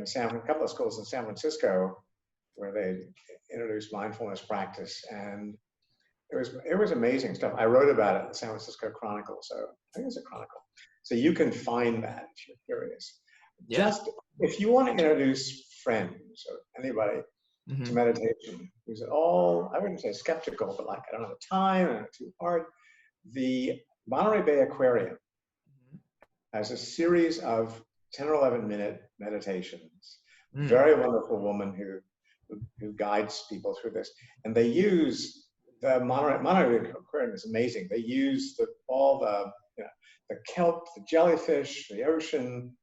a couple of schools in San Francisco where they introduced mindfulness practice, and it was amazing stuff. I wrote about it in the San Francisco Chronicle, so I think it's a Chronicle. So you can find that if you're curious. Yeah. Just if you want to introduce friends or anybody to meditation who's at all, I wouldn't say skeptical, but like I don't have the time and it's too hard, the Monterey Bay Aquarium has a series of 10 or 11 minute meditations. Very wonderful woman who guides people through this. And they use the Monterey Bay Aquarium is amazing. They use all the kelp, the jellyfish, the ocean,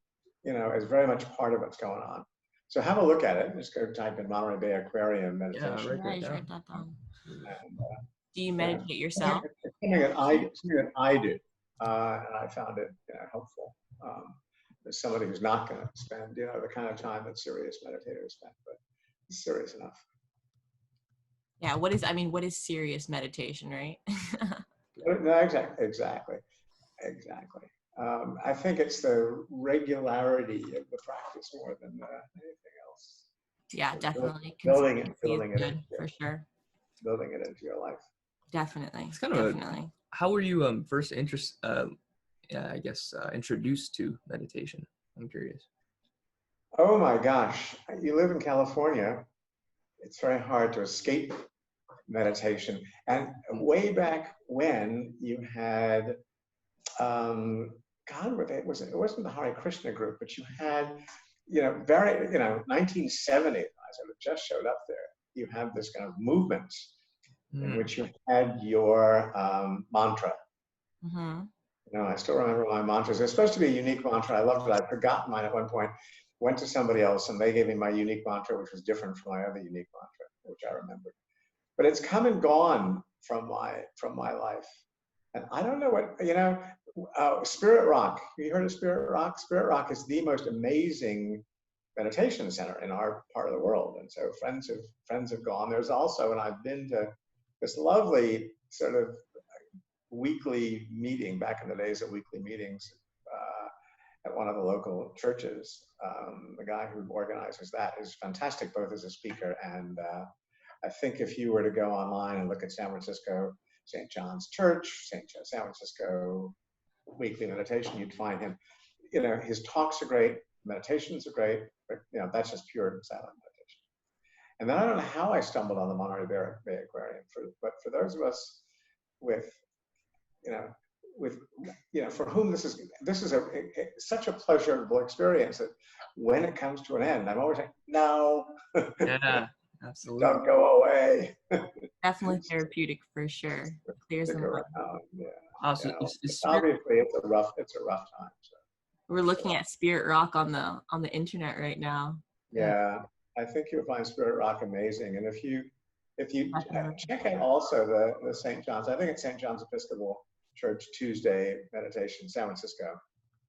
as very much part of what's going on. So have a look at it. Just go type in Monterey Bay Aquarium meditation. Yeah, Write that down. And, Do you meditate yourself? It's something that I do, and I found it helpful. As somebody who's not going to spend the kind of time that serious meditators spend, but it's serious enough. Yeah. What is serious meditation, right? No, exactly. I think it's the regularity of the practice more than anything else. Yeah, definitely. Building it for sure. Building it into your life. Definitely. It's kind of how were you first introduced to meditation? I'm curious. Oh my gosh, you live in California. It's very hard to escape meditation. And way back when you had, it wasn't the Hare Krishna group, but you had, 1970, I sort of just showed up there. You had this kind of movement in which you had your mantra. I still remember my mantras. It was supposed to be a unique mantra. I loved it. I'd forgotten mine at one point. Went to somebody else and they gave me my unique mantra, which was different from my other unique mantra, which I remembered. But it's come and gone from my life. And I don't know what, Spirit Rock. Have you heard of Spirit Rock? Spirit Rock is the most amazing meditation center in our part of the world. And so friends have gone. There's also, and I've been to this lovely sort of weekly meeting back in the days of weekly meetings at one of the local churches. The guy who organizes that is fantastic, both as a speaker and I think if you were to go online and look at San Francisco, St. John's Church, San Francisco weekly meditation, you'd find him. His talks are great, meditations are great, but that's just pure silent meditation. And then I don't know how I stumbled on the Monterey Bay Aquarium, but for those of us for whom this is such a pleasurable experience that when it comes to an end, I'm always like, no, yeah, absolutely, don't go away. Definitely therapeutic for sure. Clears them up. Yeah. Awesome. Obviously, it's a rough time. So. We're looking at Spirit Rock on the internet right now. Yeah, I think you'll find Spirit Rock amazing, and if you check out also the St. John's, I think it's St. John's Episcopal Church Tuesday meditation, San Francisco.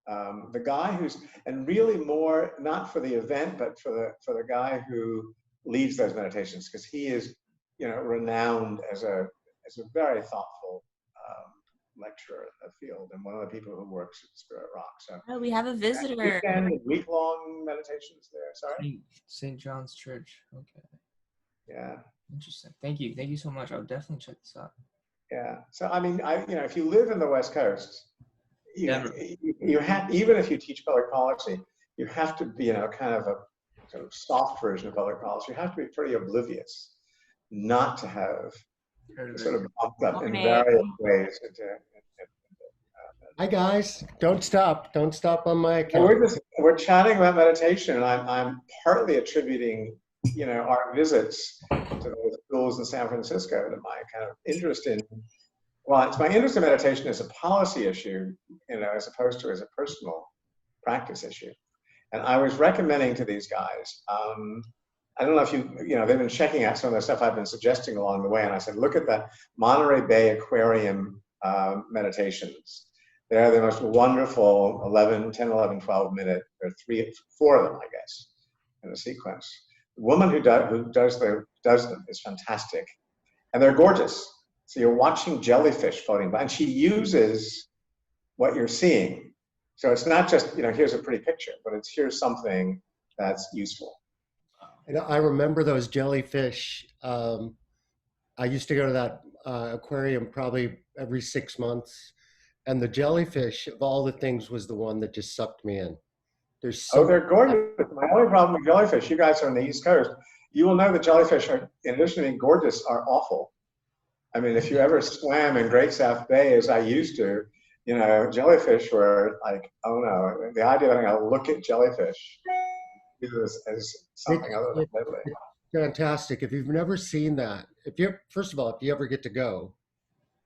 The guy and really more not for the event, but for the guy who leads those meditations, because he is renowned as a very thoughtful lecturer in the field and one of the people who works at Spirit Rock. So we have a visitor. Week-long meditations there. Sorry. St. John's Church. Okay. Yeah. Interesting. Thank you so much. I'll definitely check this out. Yeah. So if you live in the West Coast, you have, even if you teach public policy, you have to be kind of a sort of soft version of public policy. You have to be pretty oblivious, not to have sort of bumped up in various ways. Hi guys, don't stop on my account. We're chatting about meditation, and I'm partly attributing our visits to those schools in San Francisco to my kind of interest in. Well, it's my interest in meditation as a policy issue, as opposed to as a personal practice issue. And I was recommending to these guys, I don't know if they've been checking out some of the stuff I've been suggesting along the way. And I said, look at the Monterey Bay Aquarium meditations. They're the most wonderful 10, 11, 12 minute, or 4 of them, I guess, in a sequence. The woman who does them is fantastic. And they're gorgeous. So you're watching jellyfish floating by, and she uses what you're seeing. So it's not just, here's a pretty picture, but it's here's something that's useful. And I remember those jellyfish. I used to go to that aquarium probably every 6 months, and the jellyfish of all the things was the one that just sucked me in. There's Oh, so they're gorgeous. My only problem with jellyfish, you guys are on the East Coast, you will know that jellyfish are, in addition to being gorgeous, are awful. I mean, if you ever swam in Great South Bay, as I used to, you know, jellyfish were like, oh no, the idea of having to look at jellyfish is something other than deadly. fantastic. If you've never seen that, first of all, if you ever get to go,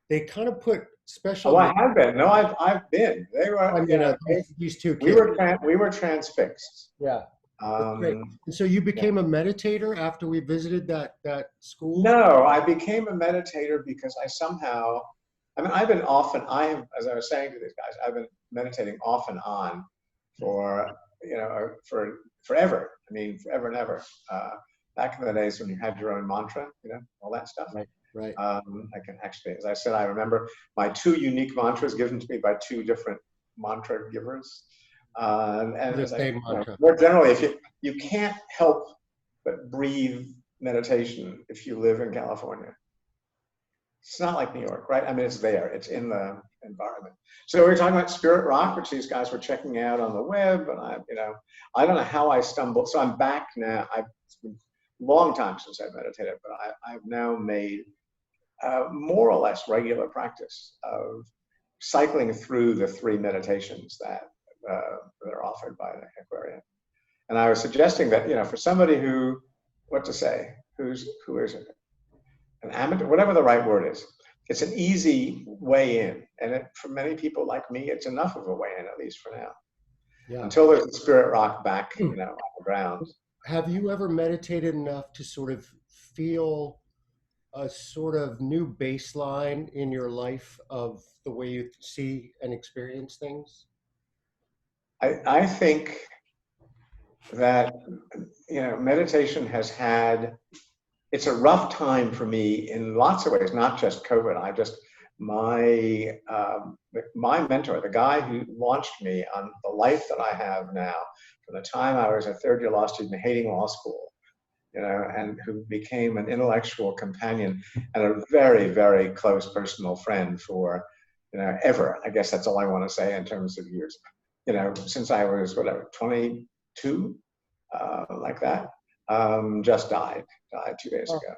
they kind of put special. Oh, I have been. No, I've been. They were. I mean, You know, these two kids. We were transfixed. Yeah. And so you became a meditator after we visited that school? No, I became a meditator because I somehow, I mean, I've been off and as I was saying to these guys, I've been meditating off and on for, you know, for forever. I mean, forever and ever. Back in the days when you had your own mantra, you know, all that stuff. Right. I can actually, as I said, I remember my 2 unique mantras given to me by 2 different mantra givers. And the same mantra. More generally, if you can't help but breathe meditation if you live in California. It's not like New York, right? I mean, it's there. It's in the environment. So we were talking about Spirit Rock, which these guys were checking out on the web, and I don't know how I stumbled. So I'm back now. It's been a long time since I've meditated, but I've now made more or less regular practice of cycling through the 3 meditations that are offered by the aquarium. And I was suggesting that, you know, for somebody who is an amateur, whatever the right word is, it's an easy way in. And for many people like me, it's enough of a way in, at least for now. Yeah. Until there's a Spirit Rock back, you know, on the ground. Have you ever meditated enough to sort of feel a sort of new baseline in your life of the way you see and experience things? I think that, you know, meditation it's a rough time for me in lots of ways, not just COVID. My mentor, the guy who launched me on the life that I have now, from the time I was a 3rd-year law student hating law school, you know, and who became an intellectual companion and a very, very close personal friend for, you know, ever. I guess that's all I want to say in terms of years. You know, since I was, 22, like that, just died 2 days ago.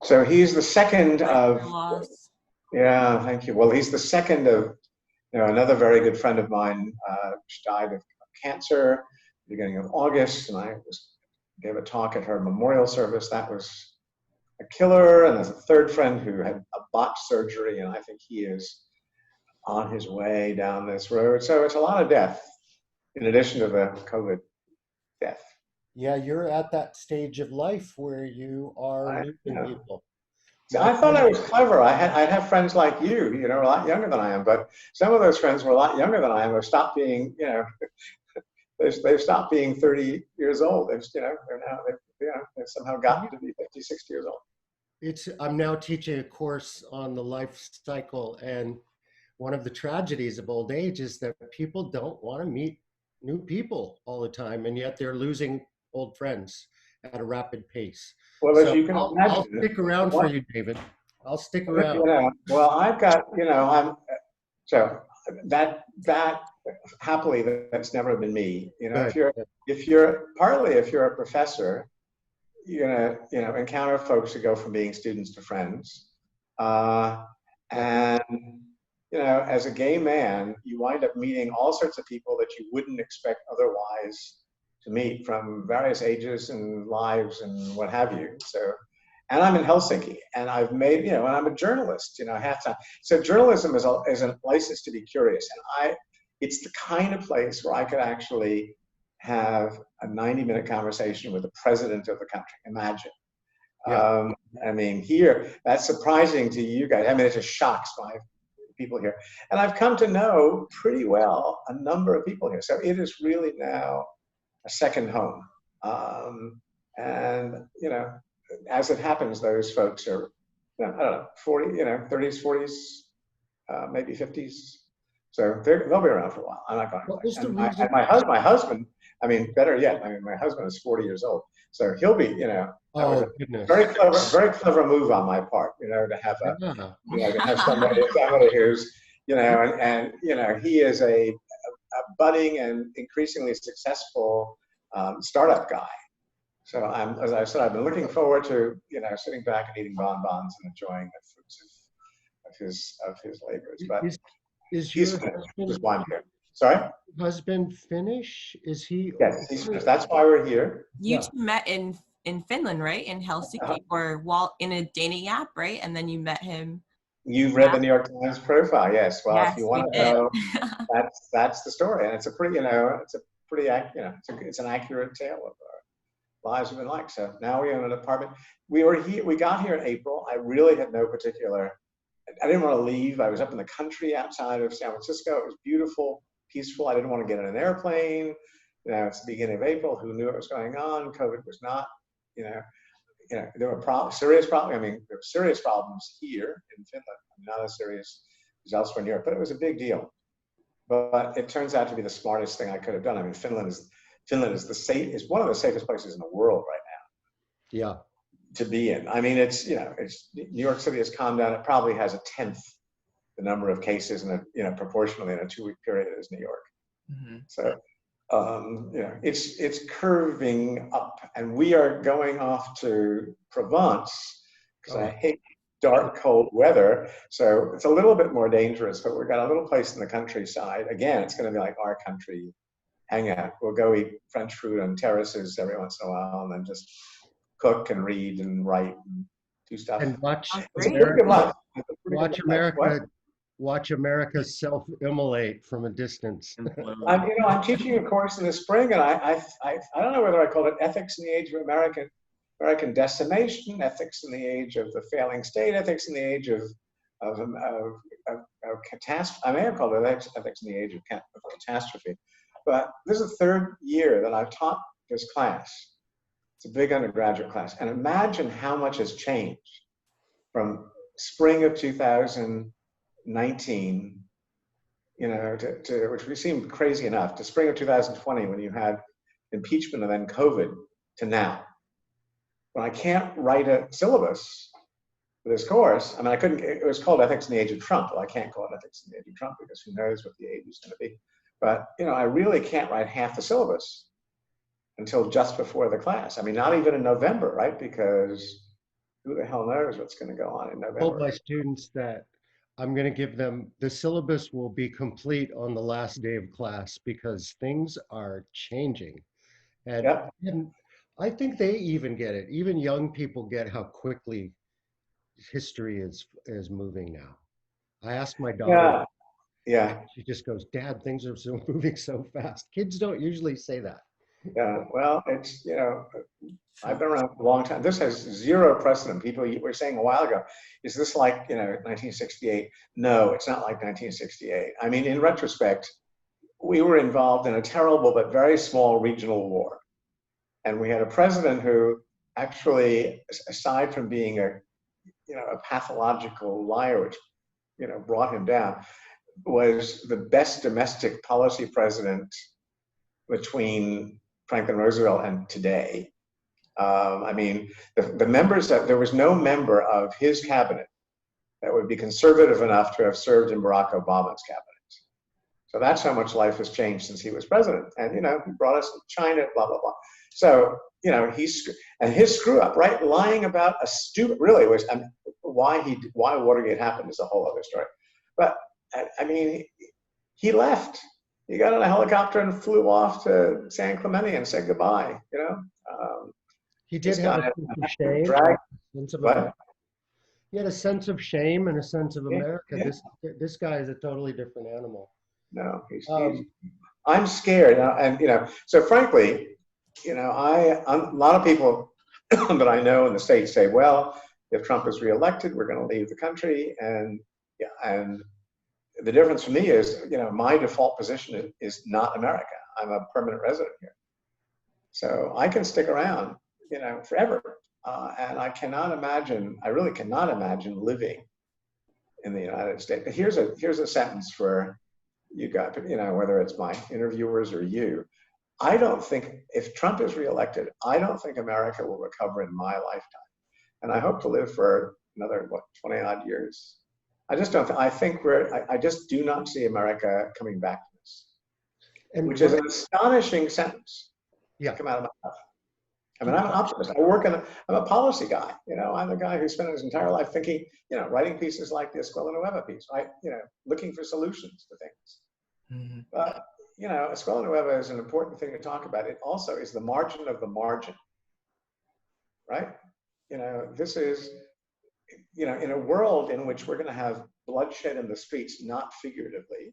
So he's the second of, yeah, thank you. Well, he's the second of, you know, another very good friend of mine, died of cancer beginning of August, and I gave a talk at her memorial service. That was a killer. And there's a 3rd friend who had a botched surgery, and I think he is on his way down this road. So it's a lot of death, in addition to the COVID death. Yeah, you're at that stage of life where you are losing people. So I thought I was clever. I'd have friends like you know, a lot younger than I am, but some of those friends were a lot younger than I am. They've stopped being, you know, they've stopped being 30 years old. They've somehow gotten to be 50, 60 years old. I'm now teaching a course on the life cycle, and one of the tragedies of old age is that people don't want to meet new people all the time, and yet they're losing old friends at a rapid pace. Well, so as you can imagine, I'll stick around for you, David. I'll stick around. You know, well, I've got, you know, so that happily, that's never been me. You know, if you're a professor, you're gonna, you know, encounter folks who go from being students to friends, and you know, as a gay man, you wind up meeting all sorts of people that you wouldn't expect otherwise to meet, from various ages and lives and what have you. So, and I'm in Helsinki, and I've made, you know, and I'm a journalist, you know, half time. So journalism is a license to be curious, and it's the kind of place where I could actually have a 90-minute conversation with the president of the country. Imagine. Yeah. I mean, here, that's surprising to you guys. I mean, it just shocks my people here. And I've come to know pretty well a number of people here. So it is really now a second home. And, you know, as it happens, those folks are, you know, I don't know, 40, you know, 30s, 40s, maybe 50s. So they'll be around for a while. I'm not going to. And my husband, I mean, better yet, I mean, my husband is 40 years old, so he'll be, that was Oh, a goodness. very clever move on my part, to have Yeah. to have somebody who's, and he is a budding and increasingly successful startup guy. So as I said, I've been looking forward to, sitting back and eating bonbons and enjoying the fruits of his labors. But Is he's your finished, which is why I'm here. Sorry? husband Finnish? Is he? Yes, he's finished. That's why we're here. You two met in Finland, right? In Helsinki, or in a dating app, right? And then you met him. You've read the New York Times profile, yes. Well, yes, if you want to know, that's the story, and it's a pretty, it's an accurate tale of our lives have been like. So now we own an apartment. We got here in April. I really had no particular. I didn't want to leave. I was up in the country outside of San Francisco. It was beautiful, peaceful. I didn't want to get on an airplane. It's the beginning of April. Who knew what was going on? COVID was not, there were serious problems. I mean, there were serious problems here in Finland, not as serious as elsewhere in Europe, but it was a big deal. But it turns out to be the smartest thing I could have done. I mean, Finland is one of the safest places in the world right now. Yeah. To be in. I mean, it's New York City has calmed down. It probably has a tenth the number of cases proportionally in a 2-week period as New York. Mm-hmm. So it's curving up, and we are going off to Provence because I hate dark, cold weather. So it's a little bit more dangerous, but we've got a little place in the countryside. Again, it's going to be like our country hangout. We'll go eat French food on terraces every once in a while, and then just cook and read and write and do stuff. And watch America self-immolate from a distance. I'm teaching a course in the spring, and I don't know whether I call it Ethics in the Age of American Decimation, Ethics in the Age of the Failing State, Ethics in the Age of catastrophe. I may have called it Ethics in the Age of Catastrophe. But this is the third year that I've taught this class. It's a big undergraduate class. And imagine how much has changed from spring of 2019, to which we seem crazy enough, to spring of 2020 when you had impeachment and then COVID, to now. When I can't write a syllabus for this course, I mean, it was called Ethics in the Age of Trump. Well, I can't call it Ethics in the Age of Trump because who knows what the age is going to be. But, I really can't write half the syllabus until just before the class. I mean, not even in November, right? Because who the hell knows what's going to go on in November. I told my students that I'm going to give them, the syllabus will be complete on the last day of class because things are changing. And I think they even get it. Even young people get how quickly history is moving now. I asked my daughter. Yeah. She just goes, Dad, things are moving so fast. Kids don't usually say that. Yeah, well, it's, I've been around a long time. This has zero precedent. People were saying a while ago, is this like, 1968? No, it's not like 1968. I mean, in retrospect, we were involved in a terrible but very small regional war. And we had a president who actually, aside from being a pathological liar, which, brought him down, was the best domestic policy president between Franklin Roosevelt and today. I mean, the members there was no member of his cabinet that would be conservative enough to have served in Barack Obama's cabinet. So that's how much life has changed since he was president. And, he brought us to China, blah, blah, blah. So, his screw up, right? Lying about a stupid, really was, why Watergate happened is a whole other story. But, I mean, he left. He got on a helicopter and flew off to San Clemente and said goodbye, He did have a sense of shame. He had a sense of shame and a sense of America. Yeah. This guy is a totally different animal. No, I'm scared. And, so frankly, a lot of people that I know in the States say, well, if Trump is reelected, we're going to leave the country. And the difference for me is, my default position is not America. I'm a permanent resident here. So I can stick around, forever. And I really cannot imagine living in the United States. But here's a sentence for you guys, whether it's my interviewers or you. I don't think, if Trump is reelected, I don't think America will recover in my lifetime. And I hope to live for another, 20 odd years. I just don't, I just do not see America coming back to this, which is an astonishing sentence to come out of my mouth. I mean, I'm an optimist. I'm a policy guy. I'm the guy who spent his entire life thinking, writing pieces like the Escuela Nueva piece, right? Looking for solutions to things. Mm-hmm. But, Escuela Nueva is an important thing to talk about. It also is the margin of the margin, right? This is, in a world in which we're going to have bloodshed in the streets, not figuratively,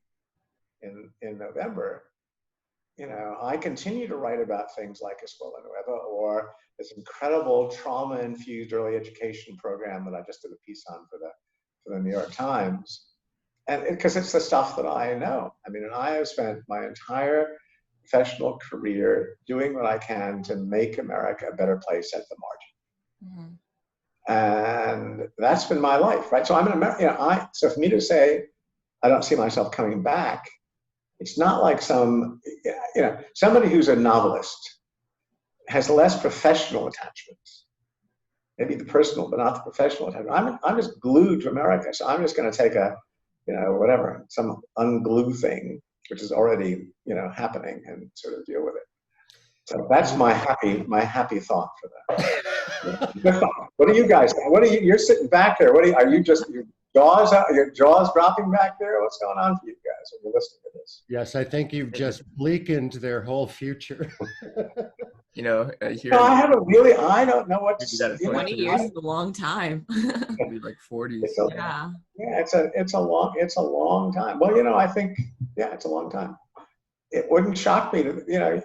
in November, I continue to write about things like Escuela Nueva or this incredible trauma-infused early education program that I just did a piece on for the New York Times. And because it's the stuff that I know. I mean, and I have spent my entire professional career doing what I can to make America a better place at the margin. Mm-hmm. And that's been my life, right? So I'm an American, so for me to say, I don't see myself coming back, it's not like somebody who's a novelist has less professional attachments, maybe the personal, but not the professional attachment. I'm just glued to America. So I'm just going to take some unglue thing, which is already, happening and sort of deal with it. So that's my happy thought for that. What are you guys? You're sitting back there. Are you just, your jaws dropping back there? What's going on for you guys when you're listening to this? Yes, I think you've just bleakened their whole future. I don't know what to say. 20 years is a long time. Maybe like 40s. Yeah, it's a long time. Well, I think, it's a long time. It wouldn't shock me to,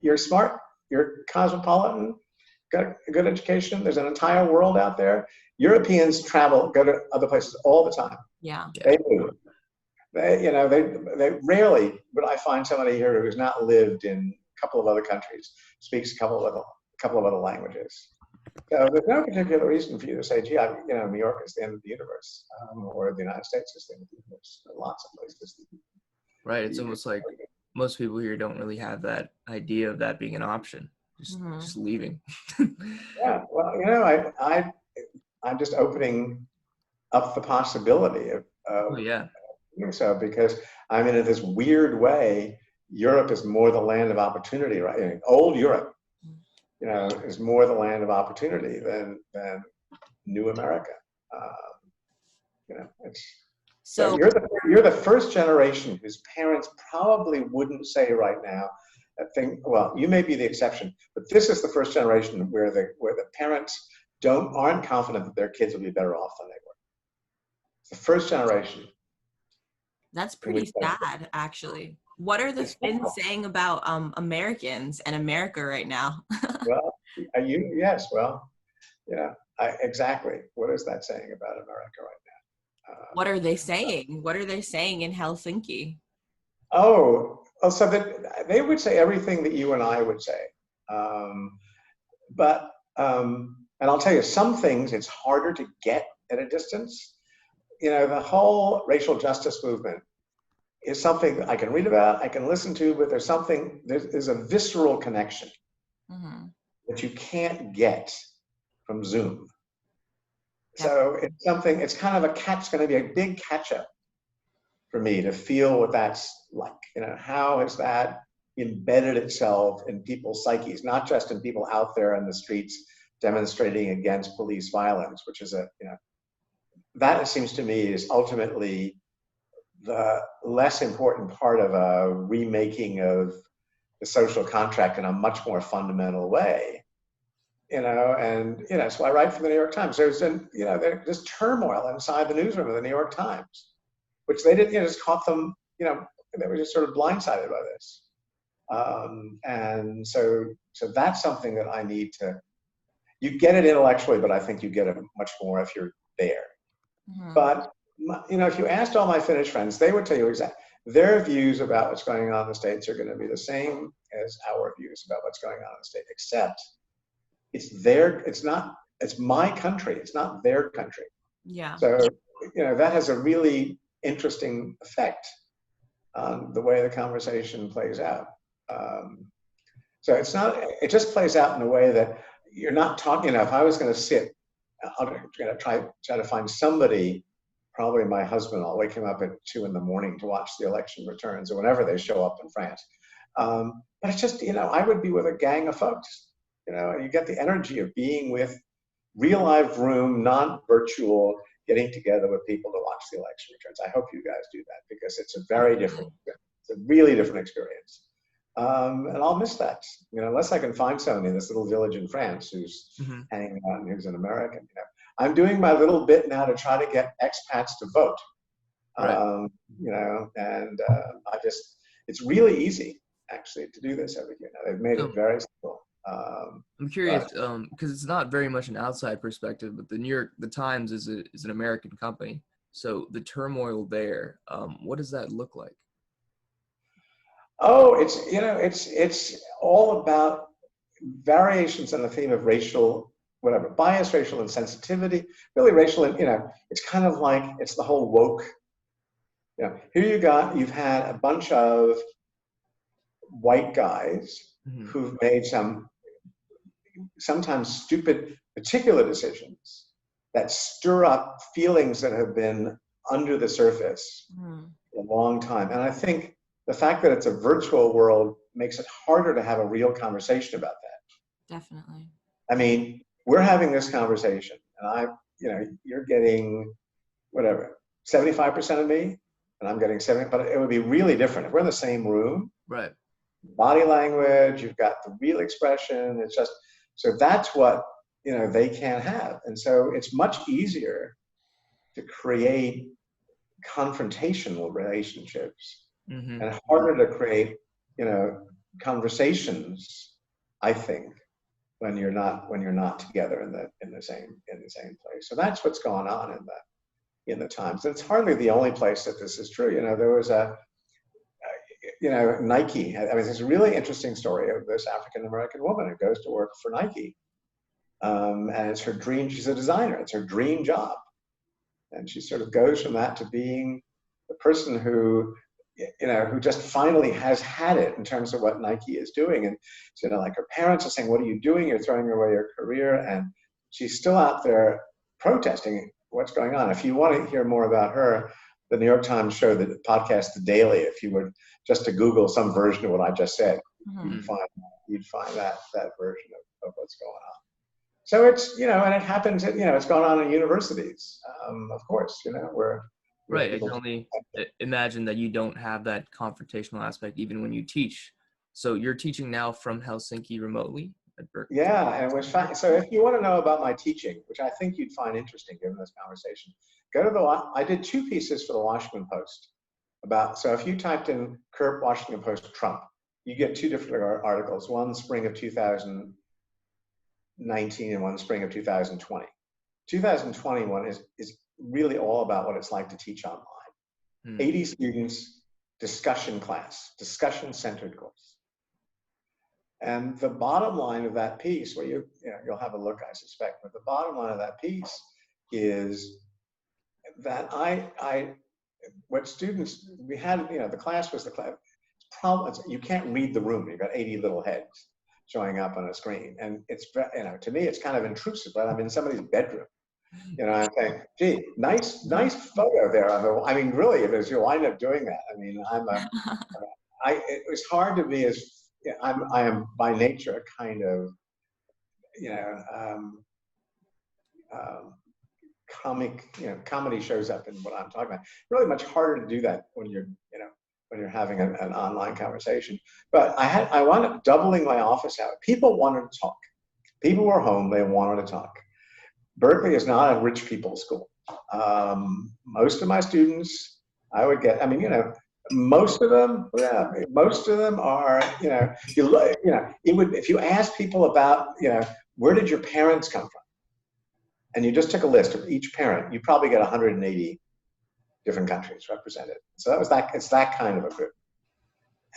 you're smart, you're cosmopolitan, got a good education. There's an entire world out there. Europeans go to other places all the time. Yeah. They do. They rarely would I find somebody here who's not lived in a couple of other countries, speaks a couple of other languages. So there's no particular reason for you to say, gee, New York is the end of the universe, or the United States is the end of the universe. There are lots of places. Right. It's almost like most people here don't really have that idea of that being an option. Just leaving. Yeah. Well, I'm just opening up the possibility of doing so, because I mean, in this weird way, Europe is more the land of opportunity, right? Old Europe, is more the land of opportunity than new America. So you're the first generation whose parents probably wouldn't say right now that thing. Well, you may be the exception, but this is the first generation where the parents aren't confident that their kids will be better off than they were. It's the first generation. That's pretty sad, actually. What are the Finns saying about Americans and America right now? Well, yes. Well, exactly. What is that saying about America right now? What are they saying? What are they saying in Helsinki? So that they would say everything that you and I would say. But and I'll tell you, some things it's harder to get at a distance. The whole racial justice movement is something that I can read about, I can listen to, but there's a visceral connection that you can't get from Zoom. So it's kind of it's going to be a big catch up for me to feel what that's like. How has that embedded itself in people's psyches, not just in people out there in the streets demonstrating against police violence, which is that it seems to me is ultimately the less important part of a remaking of the social contract in a much more fundamental way. So I write for the New York Times. There's this turmoil inside the newsroom of the New York Times, which they didn't, just caught them, they were just sort of blindsided by this. And so that's something that I need to, you get it intellectually, but I think you get it much more if you're there. Mm-hmm. But, if you asked all my Finnish friends, they would tell you exactly, their views about what's going on in the States are going to be the same as our views about what's going on in the States, except it's my country, it's not their country. Yeah. So, that has a really interesting effect on the way the conversation plays out. So it's not, it just plays out in a way that you're not talking enough. If I was going to sit, I'm going to try to find somebody, probably my husband. I'll wake him up at 2 a.m. to watch the election returns or whenever they show up in France. But it's just, I would be with a gang of folks, and you get the energy of being with real live room, non-virtual, getting together with people to watch the election returns. I hope you guys do that because it's a very different, it's a really different experience. And I'll miss that, unless I can find someone in this little village in France who's hanging out and who's an American. I'm doing my little bit now to try to get expats to vote. Right. It's really easy actually to do this every year now. They've made it very simple. I'm curious because it's not very much an outside perspective, but the Times is an American company. So the turmoil there, what does that look like? Oh, it's all about variations on the theme of racial, bias, racial insensitivity, really racial, it's kind of like, it's the whole woke, here you've had a bunch of white guys who've made some sometimes stupid particular decisions that stir up feelings that have been under the surface a long time. And I think the fact that it's a virtual world makes it harder to have a real conversation about that. Definitely. I mean, we're having this conversation and you're getting 75% of me and I'm getting 70, but it would be really different if we're in the same room. Right. Body language, you've got the real expression. It's just, so that's what, they can't have. And so it's much easier to create confrontational relationships and harder to create, conversations, I think, when you're not together in the same place. So that's what's going on in the Times. And it's hardly the only place that this is true. There was Nike. I mean, there's a really interesting story of this African-American woman who goes to work for Nike. And it's her dream. She's a designer. It's her dream job. And she sort of goes from that to being the person who just finally has had it in terms of what Nike is doing. And, like her parents are saying, what are you doing? You're throwing away your career. And she's still out there protesting what's going on. If you want to hear more about her, the New York Times show the podcast, The Daily, if you were just to Google some version of what I just said, you'd find that version of what's going on. So it's, and it happens, it's going on in universities, of course, where right. I can only imagine that you don't have that confrontational aspect even when you teach. So you're teaching now from Helsinki remotely at Berkeley? Yeah, and it was fun. So if you want to know about my teaching, which I think you'd find interesting given this conversation, go to I did 2 pieces for the Washington Post so if you typed in Kirp, Washington Post, Trump, you get 2 different articles, one spring of 2019 and one spring of 2020. 2021 is really all about what it's like to teach online. 80 students, discussion class, discussion-centered course. And the bottom line of that piece, where you'll have a look, I suspect, but the bottom line of that piece is that what students, we had, the class was the class. You can't read the room. You've got 80 little heads showing up on a screen. And it's, to me, it's kind of intrusive, right? I'm in somebody's bedroom. I'm saying, gee, nice photo there. I mean, really, if you wind up doing that, I mean, it was hard to be I am by nature a kind of, comedy shows up in what I'm talking about. Really much harder to do that when you're having an online conversation. But I wound up doubling my office out. People wanted to talk. People were home, they wanted to talk. Berkeley is not a rich people's school. Most of my students, I would get, most of them are, if you ask people about, where did your parents come from? And you just took a list of each parent, you probably get 180 different countries represented. So it's that kind of a group.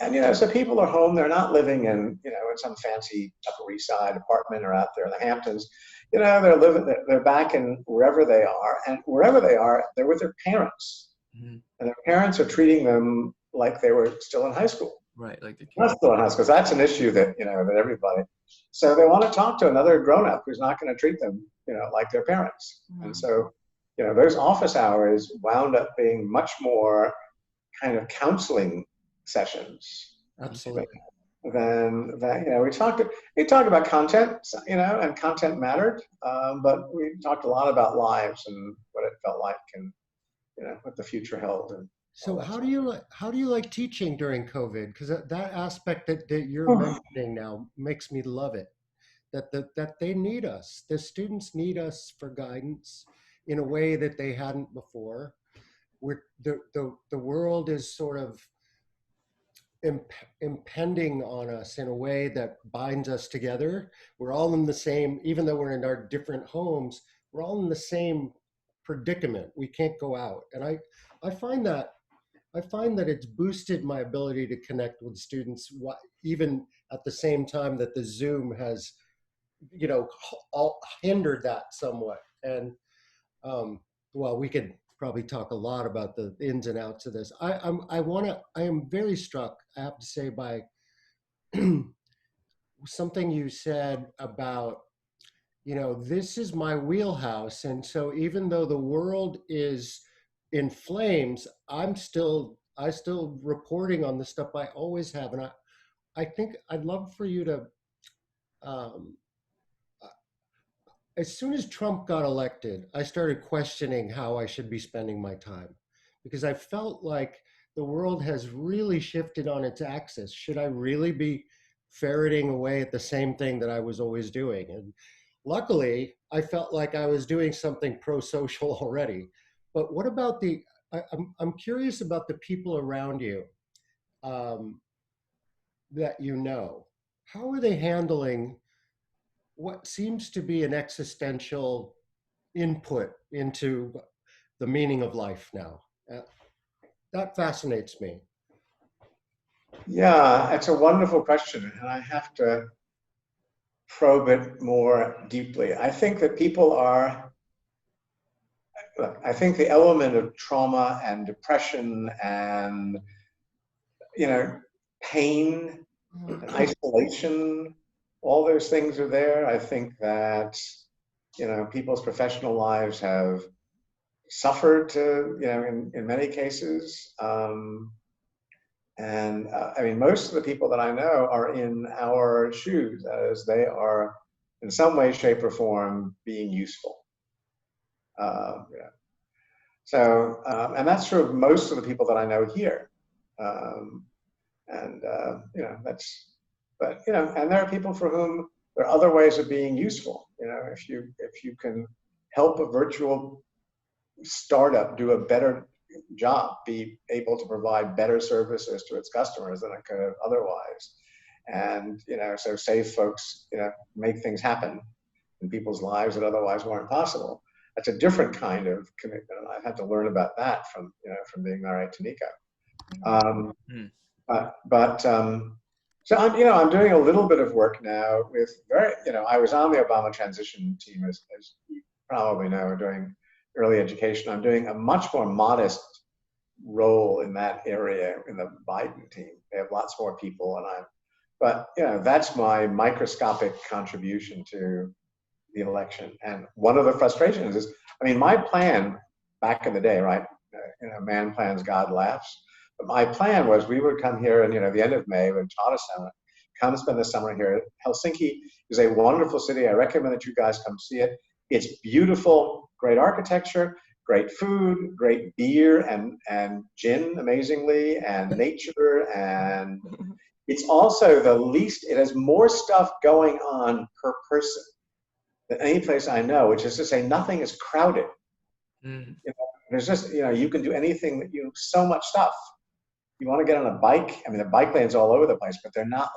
And, so people are home, they're not living in some fancy Upper East Side apartment or out there in the Hamptons. They're back in wherever they are, and wherever they are, they're with their parents. And their parents are treating them like they were still in high school. Right, like the hospital house, because that's an issue that, that everybody, so they want to talk to another grown-up who's not going to treat them, like their parents. And so, those office hours wound up being much more kind of counseling sessions. Absolutely. Than that, we talked about content, and content mattered, but we talked a lot about lives and what it felt like and, what the future held. And so how do you like teaching during COVID? Because that aspect that you're mentioning now makes me love it. That they need us. The students need us for guidance in a way that they hadn't before. The world is sort of impending on us in a way that binds us together. We're all in the same, even though we're in our different homes, we're all in the same predicament. We can't go out. And I find that it's boosted my ability to connect with students, even at the same time that the Zoom has, all hindered that somewhat. And well, we could probably talk a lot about the ins and outs of this. I am very struck, I have to say, by something you said about, this is my wheelhouse. And so even though the world is in flames, I still reporting on the stuff I always have. And I think I'd love for you to, as soon as Trump got elected, I started questioning how I should be spending my time, because I felt like the world has really shifted on its axis. Should I really be ferreting away at the same thing that I was always doing? And luckily, I felt like I was doing something pro-social already. But what about I'm curious about the people around you that how are they handling what seems to be an existential input into the meaning of life now? That fascinates me. Yeah, it's a wonderful question, and I have to probe it more deeply. I think that I think the element of trauma and depression and, pain and isolation, all those things are there. I think that, people's professional lives have suffered in many cases. I mean, most of the people that I know are in our shoes, as they are in some way, shape, or form being useful. So, and that's true of most of the people that I know here. And there are people for whom there are other ways of being useful. If you can help a virtual startup do a better job, be able to provide better services to its customers than it could have otherwise. And, so save folks, make things happen in people's lives that otherwise weren't possible. That's a different kind of commitment. And I've had to learn about that from being married to Nico. So I'm doing a little bit of work now with I was on the Obama transition team, as you probably know, doing early education. I'm doing a much more modest role in that area in the Biden team. They have lots more people, but that's my microscopic contribution to the election. And one of the frustrations is, my plan back in the day, right? Man plans, God laughs. But my plan was we would come here and, the end of May, when taught us come spend the summer here. Helsinki is a wonderful city. I recommend that you guys come see it. It's beautiful, great architecture, great food, great beer and gin, amazingly, and nature. And it's also it has more stuff going on per person than any place I know, which is to say nothing is crowded. There's just, you can do anything, so much stuff. You want to get on a bike, the bike lanes all over the place, but they're not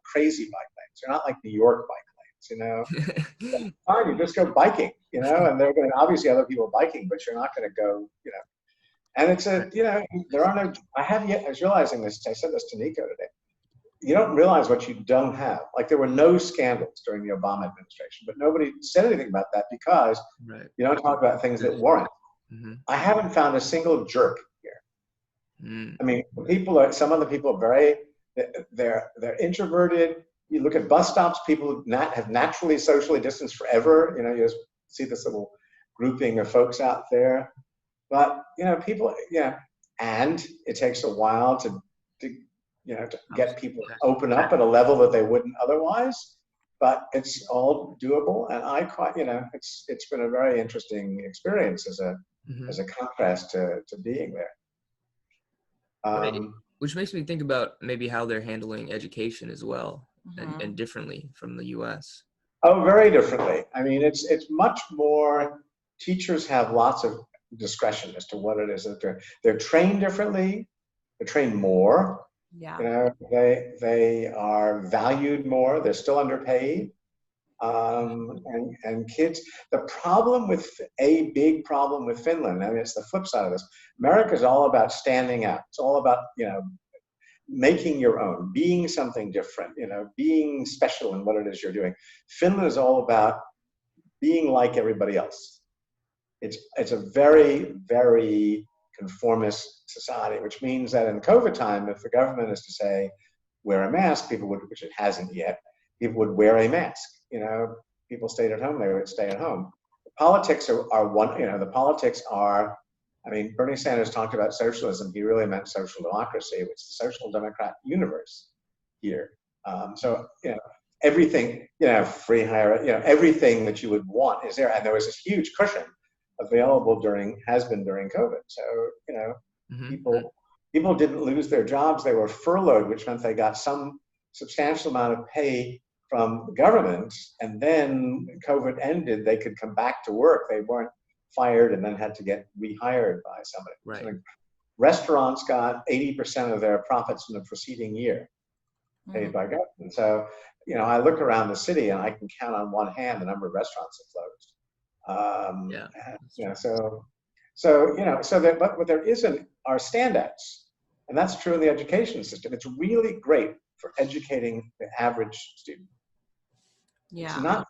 crazy bike lanes. They're not like New York bike lanes, Fine, you just go biking, and there are going to obviously other people biking, but you're not going to go, and it's there are no, I was realizing this, I said this to Nico today. You don't realize what you don't have. Like, there were no scandals during the Obama administration, but nobody said anything about that because you don't talk about things that weren't. I haven't found a single jerk here. Some of the people are very they're introverted. You look at bus stops, people have naturally socially distanced forever. You know, you just see this little grouping of folks out there. But, you know, people, yeah, and it takes a while to get people to open up at a level that they wouldn't otherwise. But it's all doable, and I quite, you know, it's been a very interesting experience as a contrast to being there. Right. Which makes me think about maybe how they're handling education as well, and differently from the U.S. Oh, very differently. I mean, it's much more. Teachers have lots of discretion as to what it is that they're trained differently. They're trained more. Yeah. You know, they are valued more. They're still underpaid. And kids, a big problem with Finland, I mean, it's the flip side of this. America is all about standing out. It's all about, you know, making your own, being something different, you know, being special in what it is you're doing. Finland is all about being like everybody else. It's a very, very conformist society, which means that in COVID time, if the government is to say, wear a mask, people would, which it hasn't yet, people would wear a mask. You know, people stayed at home, they would stay at home. The politics are one, you know, the politics are, I mean, Bernie Sanders talked about socialism, he really meant social democracy, which is the social democrat universe here. So, you know, everything, you know, free hire, you know, everything that you would want is there. And there was this huge cushion available has been during COVID. So, you know, people didn't lose their jobs. They were furloughed, which meant they got some substantial amount of pay from the government. And then COVID ended, they could come back to work. They weren't fired and then had to get rehired by somebody. Right. So restaurants got 80% of their profits from the preceding year paid by government. So, you know, I look around the city and I can count on one hand the number of restaurants that closed. You know, but there are standouts, and that's true in the education system. It's really great for educating the average student. Yeah.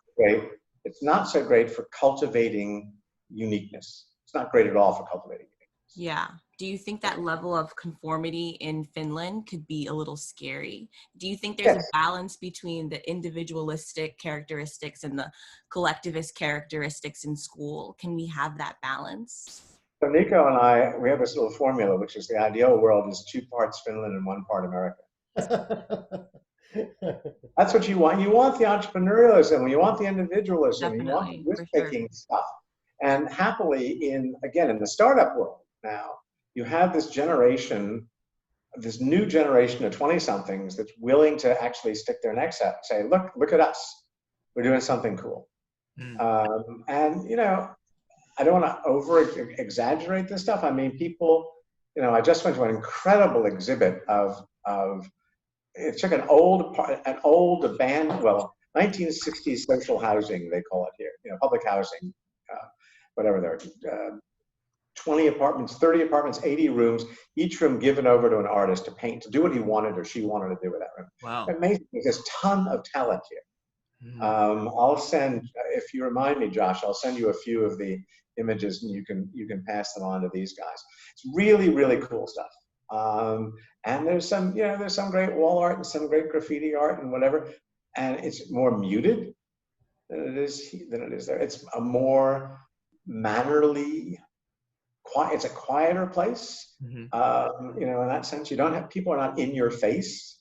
It's not so great for cultivating uniqueness. It's not great at all for cultivating uniqueness. Yeah. Do you think that level of conformity in Finland could be a little scary? Do you think there's a balance between the individualistic characteristics and the collectivist characteristics in school? Can we have that balance? So Nico and I, we have this little formula, which is the ideal world is 2 parts Finland and 1 part America. That's what you want. You want the entrepreneurialism, you want the individualism, Definitely, you want the risk-taking stuff. And happily, in the startup world now, you have this new generation of 20-somethings that's willing to actually stick their necks out and say, look at us. We're doing something cool. And, you know, I don't want to over-exaggerate this stuff. I mean, people, you know, I just went to an incredible exhibit of it took an old 1960s social housing, they call it here, you know, public housing, whatever they're, 20 apartments, 30 apartments, 80 rooms, each room given over to an artist to paint, to do what he wanted or she wanted to do with that room. Wow. Amazing. There's a ton of talent here. I'll send, if you remind me, Josh, I'll send you a few of the images and you can pass them on to these guys. It's really, really cool stuff. And there's some great wall art and some great graffiti art and whatever. And it's more muted than it is there. It's a more mannerly, it's a quieter place. You know, in that sense, people are not in your face.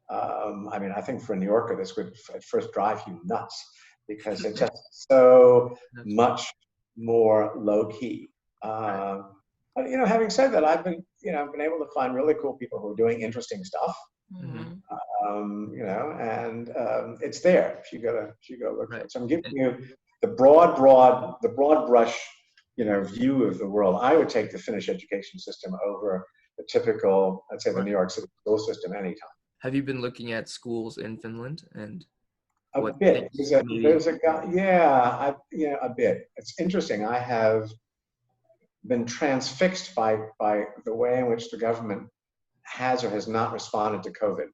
I mean, I think for a New Yorker, this would at first drive you nuts because it's just so much more low key. But you know, having said that, I've been able to find really cool people who are doing interesting stuff. You know, and it's there if you go look for it. So I'm giving you the broad brush, you know, view of the world. I would take the Finnish education system over the typical, let's say, the New York City school system anytime. Have you been looking at schools in Finland and a bit? There's a guy, a bit. It's interesting. I have been transfixed by the way in which the government has or has not responded to COVID.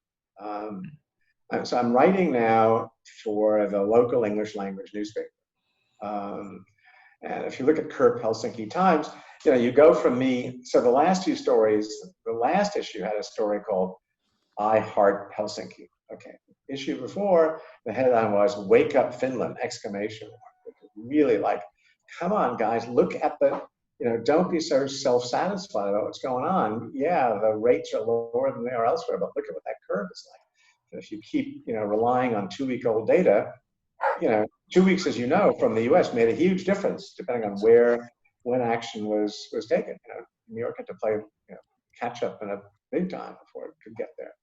So I'm writing now for the local English language newspaper. And if you look at Kirp Helsinki Times, you know, you go from me. So the last 2 stories, the last issue had a story called I heart Helsinki. Okay. Issue before, the headline was "Wake Up Finland!" exclamation mark. Which is really like, come on, guys, look at the, don't be so self-satisfied about what's going on. Yeah, the rates are lower than they are elsewhere, but look at what that curve is like. And if you keep, relying on 2-week-old data, 2 weeks, as you know, from the U.S. made a huge difference depending on when action was taken. New York had to play, catch up in a big time before it could get there.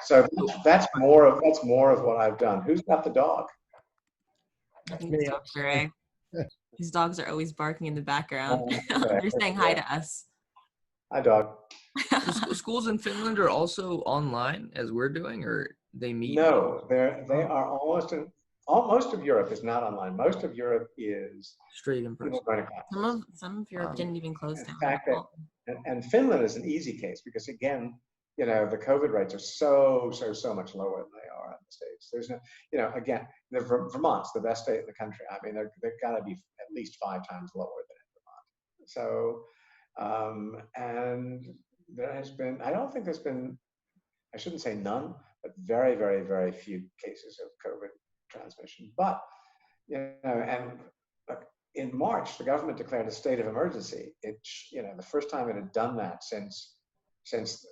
So that's more of what I've done. Who's got the dog? That's me. His dogs are always barking in the background. They're saying hi to us. Hi, dog. So schools in Finland are also online as we're doing, or they meet? No, they are almost in. Most of Europe is not online. Most of Europe is straight in person. Some of Europe didn't even close down. In fact, and Finland is an easy case because, again, the COVID rates are so much lower than they are in the States. There's no, again, Vermont's the best state in the country. I mean, they've got to be at least 5 times lower than in Vermont. So, and there has been, I don't think there's been, I shouldn't say none, but very, very, very few cases of COVID transmission. But, and look, in March, the government declared a state of emergency. The first time it had done that since this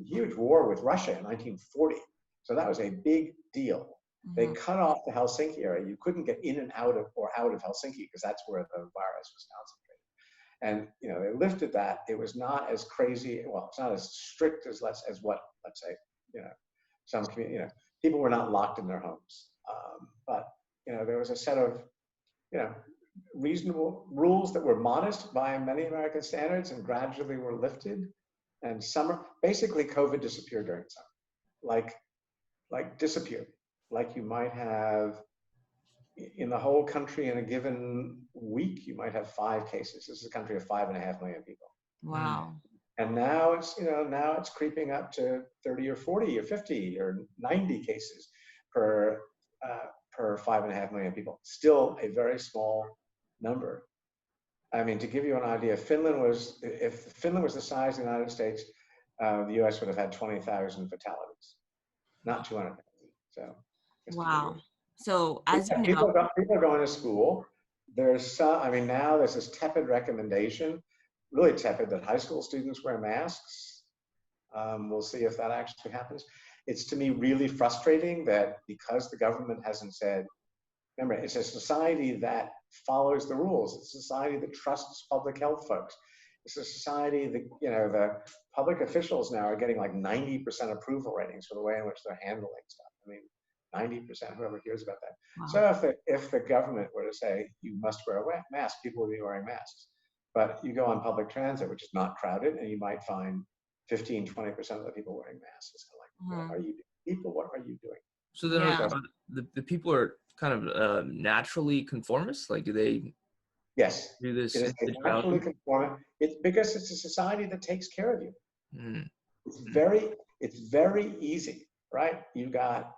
huge war with Russia in 1940. So that was a big deal. Mm-hmm. They cut off the Helsinki area. You couldn't get in and out of Helsinki because that's where the virus was concentrated. And they lifted that. It was not as crazy. Well, it's not as strict as what, let's say, some community. People were not locked in their homes, but there was a set of reasonable rules that were modest by many American standards and gradually were lifted. And basically COVID disappeared during summer, like disappeared, like you might have in the whole country in a given week, you might have 5 cases. This is a country of 5.5 million people. Wow. And now it's creeping up to 30 or 40 or 50 or 90 cases per 5.5 million people. Still a very small number. I mean, to give you an idea, if Finland was the size of the United States, the U.S. would have had 20,000 fatalities, not 200,000. So. Wow. So as you know, people are going to school. Now there's this tepid recommendation, really tepid, that high school students wear masks. We'll see if that actually happens. It's to me really frustrating that because the government hasn't said, remember, it's a society that follows the rules. It's a society that trusts public health folks. It's a society that, the public officials now are getting like 90% approval ratings for the way in which they're handling stuff. I mean, 90%, whoever hears about that. Wow. So if the government were to say, you must wear a mask, people would be wearing masks. But you go on public transit, which is not crowded, and you might find 15, 20% of the people wearing masks. It's kind of like, what are you doing? People, what are you doing? So then the people are kind of naturally conformist? Like, do they do this? It is naturally conformist. It's because it's a society that takes care of you. Mm. It's very easy, right? You got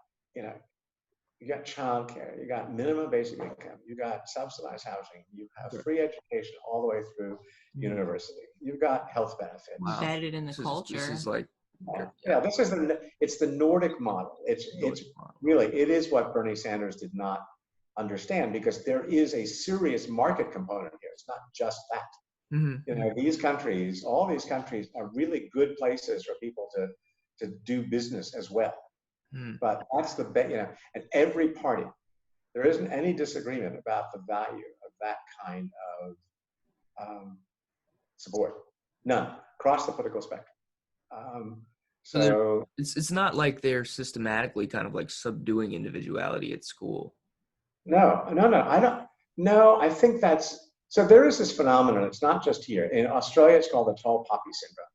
childcare, you got minimum basic income, you got subsidized housing, you have free education all the way through university. You've got health benefits. Wow. Embedded in the culture. This is like, it's the Nordic model. It's really, it is what Bernie Sanders did not understand, because there is a serious market component here. It's not just that. Mm-hmm. All these countries are really good places for people to do business as well. But that's and every party, there isn't any disagreement about the value of that kind of support. None, across the political spectrum. So it's not like they're systematically kind of like subduing individuality at school. No, I don't. No, I think so there is this phenomenon. It's not just here. In Australia, it's called the tall poppy syndrome.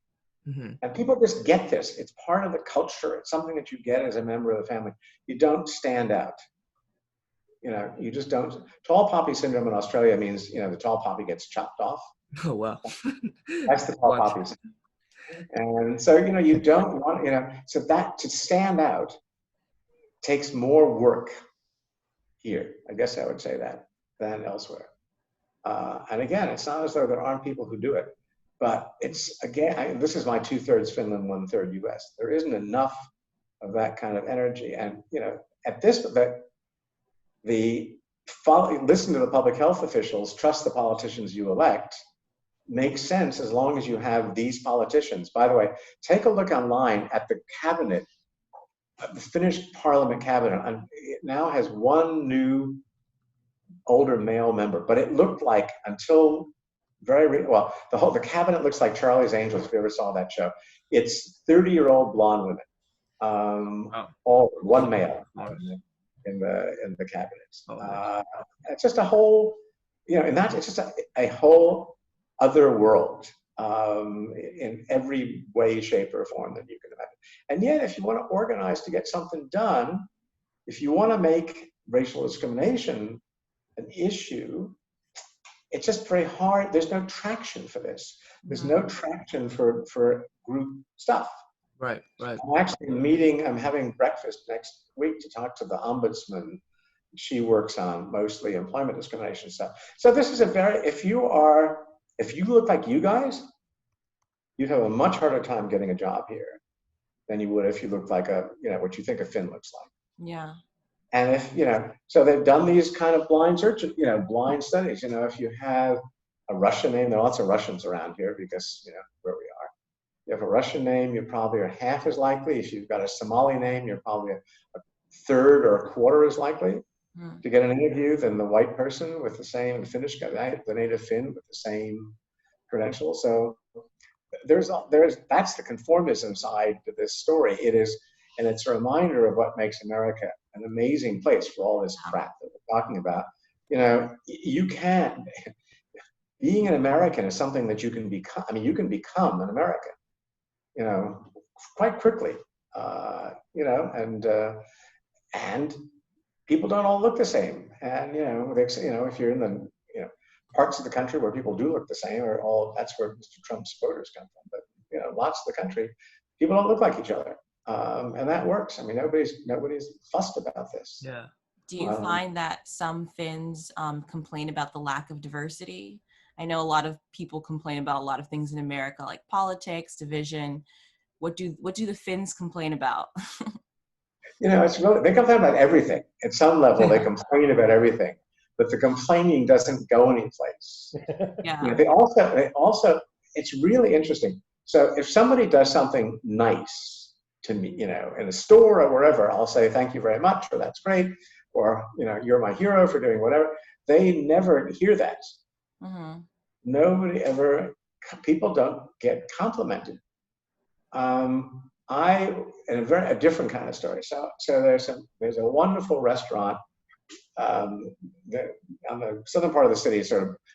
Mm-hmm. And people just get this. It's part of the culture. It's something that you get as a member of the family. You don't stand out. You just don't. Tall poppy syndrome in Australia means, the tall poppy gets chopped off. Oh, wow. That's the tall poppy syndrome. And so, you don't want, so that to stand out takes more work here. I guess I would say that than elsewhere. And again, it's not as though there aren't people who do it. but it's, again, this is my 2/3 Finland, 1/3 US. There isn't enough of that kind of energy. And, at this, listen to the public health officials, trust the politicians you elect, makes sense as long as you have these politicians. By the way, take a look online at the cabinet, the Finnish parliament cabinet. It now has one new older male member, but it looked like until the cabinet looks like Charlie's Angels, if you ever saw that show. It's 30-year-old blonde women, all one male in the cabinet. It's just a whole, and it's just a whole other world in every way, shape, or form that you can imagine. And yet, if you want to organize to get something done, if you want to make racial discrimination an issue, it's just very hard. There's no traction for this. There's no traction for group stuff. Right. I'm having breakfast next week to talk to the ombudsman. She works on mostly employment discrimination stuff. So this is if you look like you guys, you'd have a much harder time getting a job here than you would if you looked like what you think a Finn looks like. Yeah. And so they've done these kind of blind searches, blind studies. If you have a Russian name, there are lots of Russians around here because, where we are. You have a Russian name, you probably are half as likely. If you've got a Somali name, you're probably a third or a quarter as likely to get an interview than the white person with the same Finnish guy, the native Finn with the same credentials. So that's the conformism side to this story. And it's a reminder of what makes America an amazing place for all this crap that we're talking about. You can't. Being an American is something that you can become. You can become an American, quite quickly. And people don't all look the same. And if you're in the parts of the country where people do look the same, that's where Mr. Trump's voters come from. But lots of the country, people don't look like each other. And that works. Nobody's fussed about this. Yeah. Do you find that some Finns complain about the lack of diversity? I know a lot of people complain about a lot of things in America, like politics, division. What do the Finns complain about? It's really, they complain about everything. At some level, they complain about everything, but the complaining doesn't go anyplace. Yeah. They also, it's really interesting. So if somebody does something nice to me, in a store or wherever, I'll say, thank you very much, or that's great, or, you're my hero for doing whatever. They never hear that. Mm-hmm. People don't get complimented. A different kind of story. So there's a wonderful restaurant on the southern part of the city.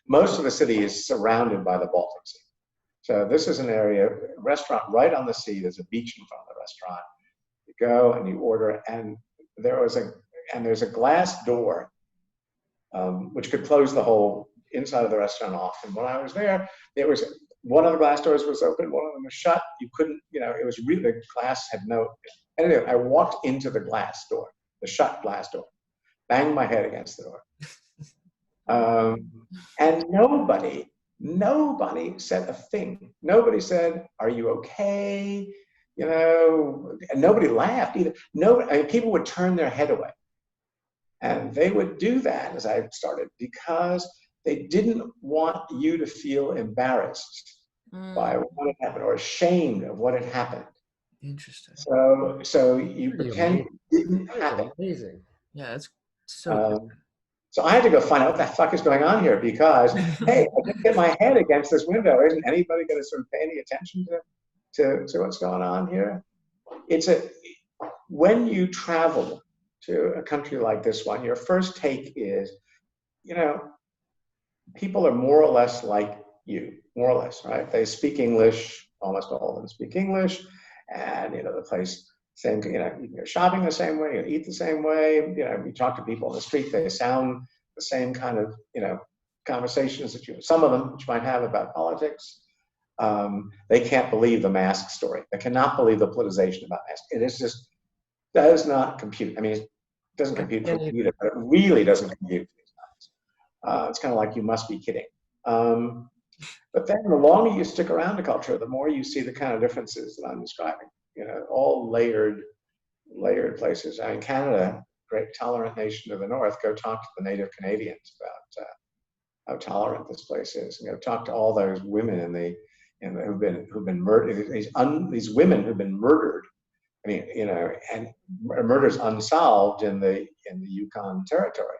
Most of the city is surrounded by the Baltic Sea. So this is an restaurant right on the sea. There's a beach in front of the restaurant. You go and you order, and there's a glass door, which could close the whole inside of the restaurant off. And when I was there, one of the glass doors was open, one of them was shut. You couldn't, it was really, the glass had anyway, I walked into the glass door, the shut glass door, banged my head against the door. And nobody said a thing. Nobody said, are you okay? And nobody laughed either. People would turn their head away. And they would do that as I started because they didn't want you to feel embarrassed by what had happened or ashamed of what had happened. Interesting. So you pretend it didn't happen. Amazing. Yeah, that's so. So I had to go find out what the fuck is going on here because, hey, I didn't get my head against this window. Isn't anybody going to sort of pay any attention to what's going on here? When you travel to a country like this one, your first take is, people are more or less like you, more or less, right? They speak English, almost all of them speak English, and the place, same, you go shopping the same way, you eat the same way, you talk to people on the street, they sound the same kind of, conversations that some of them, which you might have about politics. They can't believe the mask story. They cannot believe the politicization about masks. It is just, does not compute. It doesn't compute for you, but it really doesn't compute. It's kind of like, you must be kidding. But then the longer you stick around a culture, the more you see the kind of differences that I'm describing. All layered places. In Canada, great tolerant nation to the north, go talk to the native Canadians about how tolerant this place is. Talk to all those women who've been murdered. These women who've been murdered. And murders unsolved in the Yukon Territory,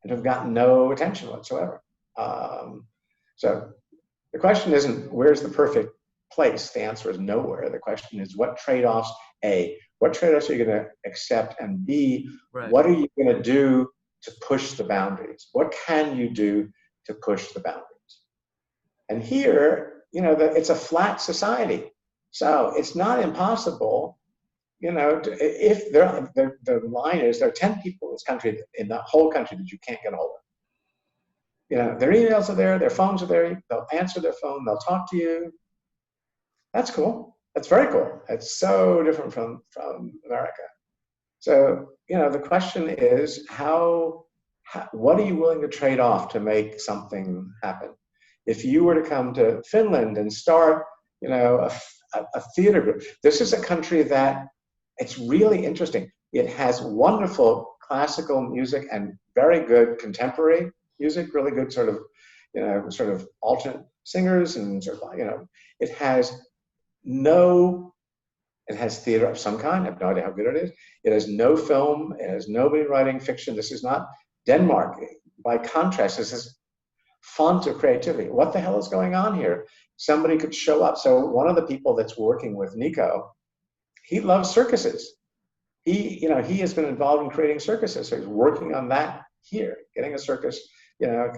and have gotten no attention whatsoever. So the question isn't where's the perfect place. The answer is nowhere. The question is what trade-offs. What trade-offs are you going to accept? And B, what are you going to do to push the boundaries? What can you do to push the boundaries? And here, it's a flat society. So it's not impossible, if the line is there are 10 people in this country, in the whole country, that you can't get a hold of. Their emails are there, their phones are there, they'll answer their phone, they'll talk to you. That's cool. That's very cool. It's so different from America. So, the question is what are you willing to trade off to make something happen? If you were to come to Finland and start, a theater group, this is a country that it's really interesting. It has wonderful classical music and very good contemporary music, really good sort of alternate singers, and it has theater of some kind. I have no idea how good it is. It has no film. It has nobody writing fiction. This is not Denmark. By contrast, this is font of creativity. What the hell is going on here? Somebody could show up. So one of the people that's working with Nico, he loves circuses. He has been involved in creating circuses. So he's working on that here, getting a circus, kind of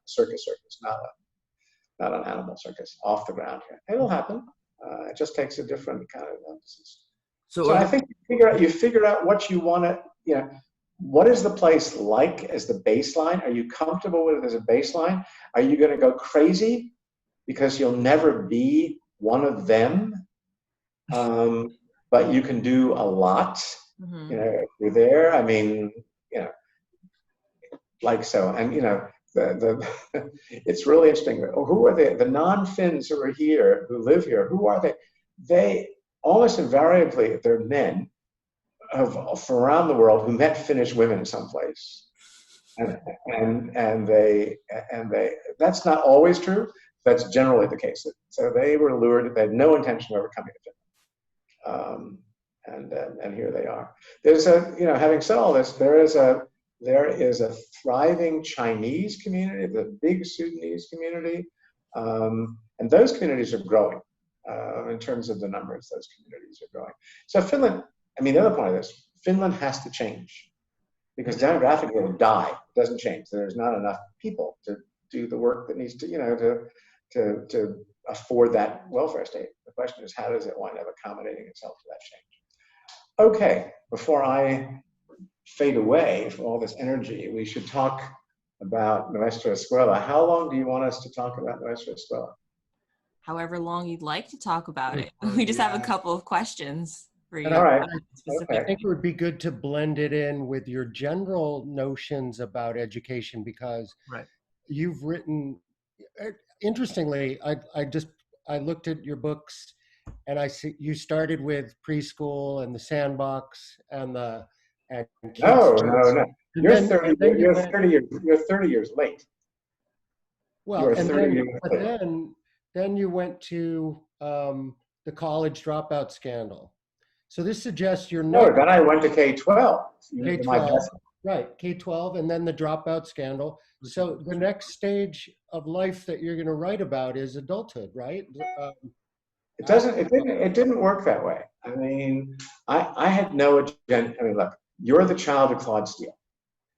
circus, not an animal circus, off the ground here. It'll happen. It just takes a different kind of emphasis. So I think you figure out what you want to, what is the place like as the baseline? Are you comfortable with it as a baseline? Are you going to go crazy because you'll never be one of them? But you can do a lot, if you're there. Like so. And, it's really interesting. Who are the non-Finns who are here, who live here? Who are they? They almost invariably, they're men from around the world who met Finnish women someplace, and they that's not always true. That's generally the case. So they were lured. They had no intention of ever coming to Finland, and here they are. There's having said all this, there is a thriving Chinese community, the big Sudanese community, and those communities are growing. In terms of the numbers, those communities are growing. So Finland, the other point of this, Finland has to change because demographically it will die. It doesn't change. There's not enough people to do the work that needs to, to afford that welfare state. The question is, how does it wind up accommodating itself to that change? Okay, before I fade away from all this energy, we should talk about Nuestra Escuela. How long do you want us to talk about Nuestra Escuela? However long you'd like to talk about it. We just have a couple of questions for you. All right. I think it would be good to blend it in with your general notions about education, because you've written, interestingly, I looked at your books and I see you started with preschool and the sandbox and the No. You're 30 years late. Well, and then you went to the college dropout scandal. So this suggests you're not. No, then I went to K-12. K-12, right? K-12, and then the dropout scandal. So the next stage of life that you're going to write about is adulthood, right? It didn't work that way. I had no agenda. Look, you're the child of Claude Steele,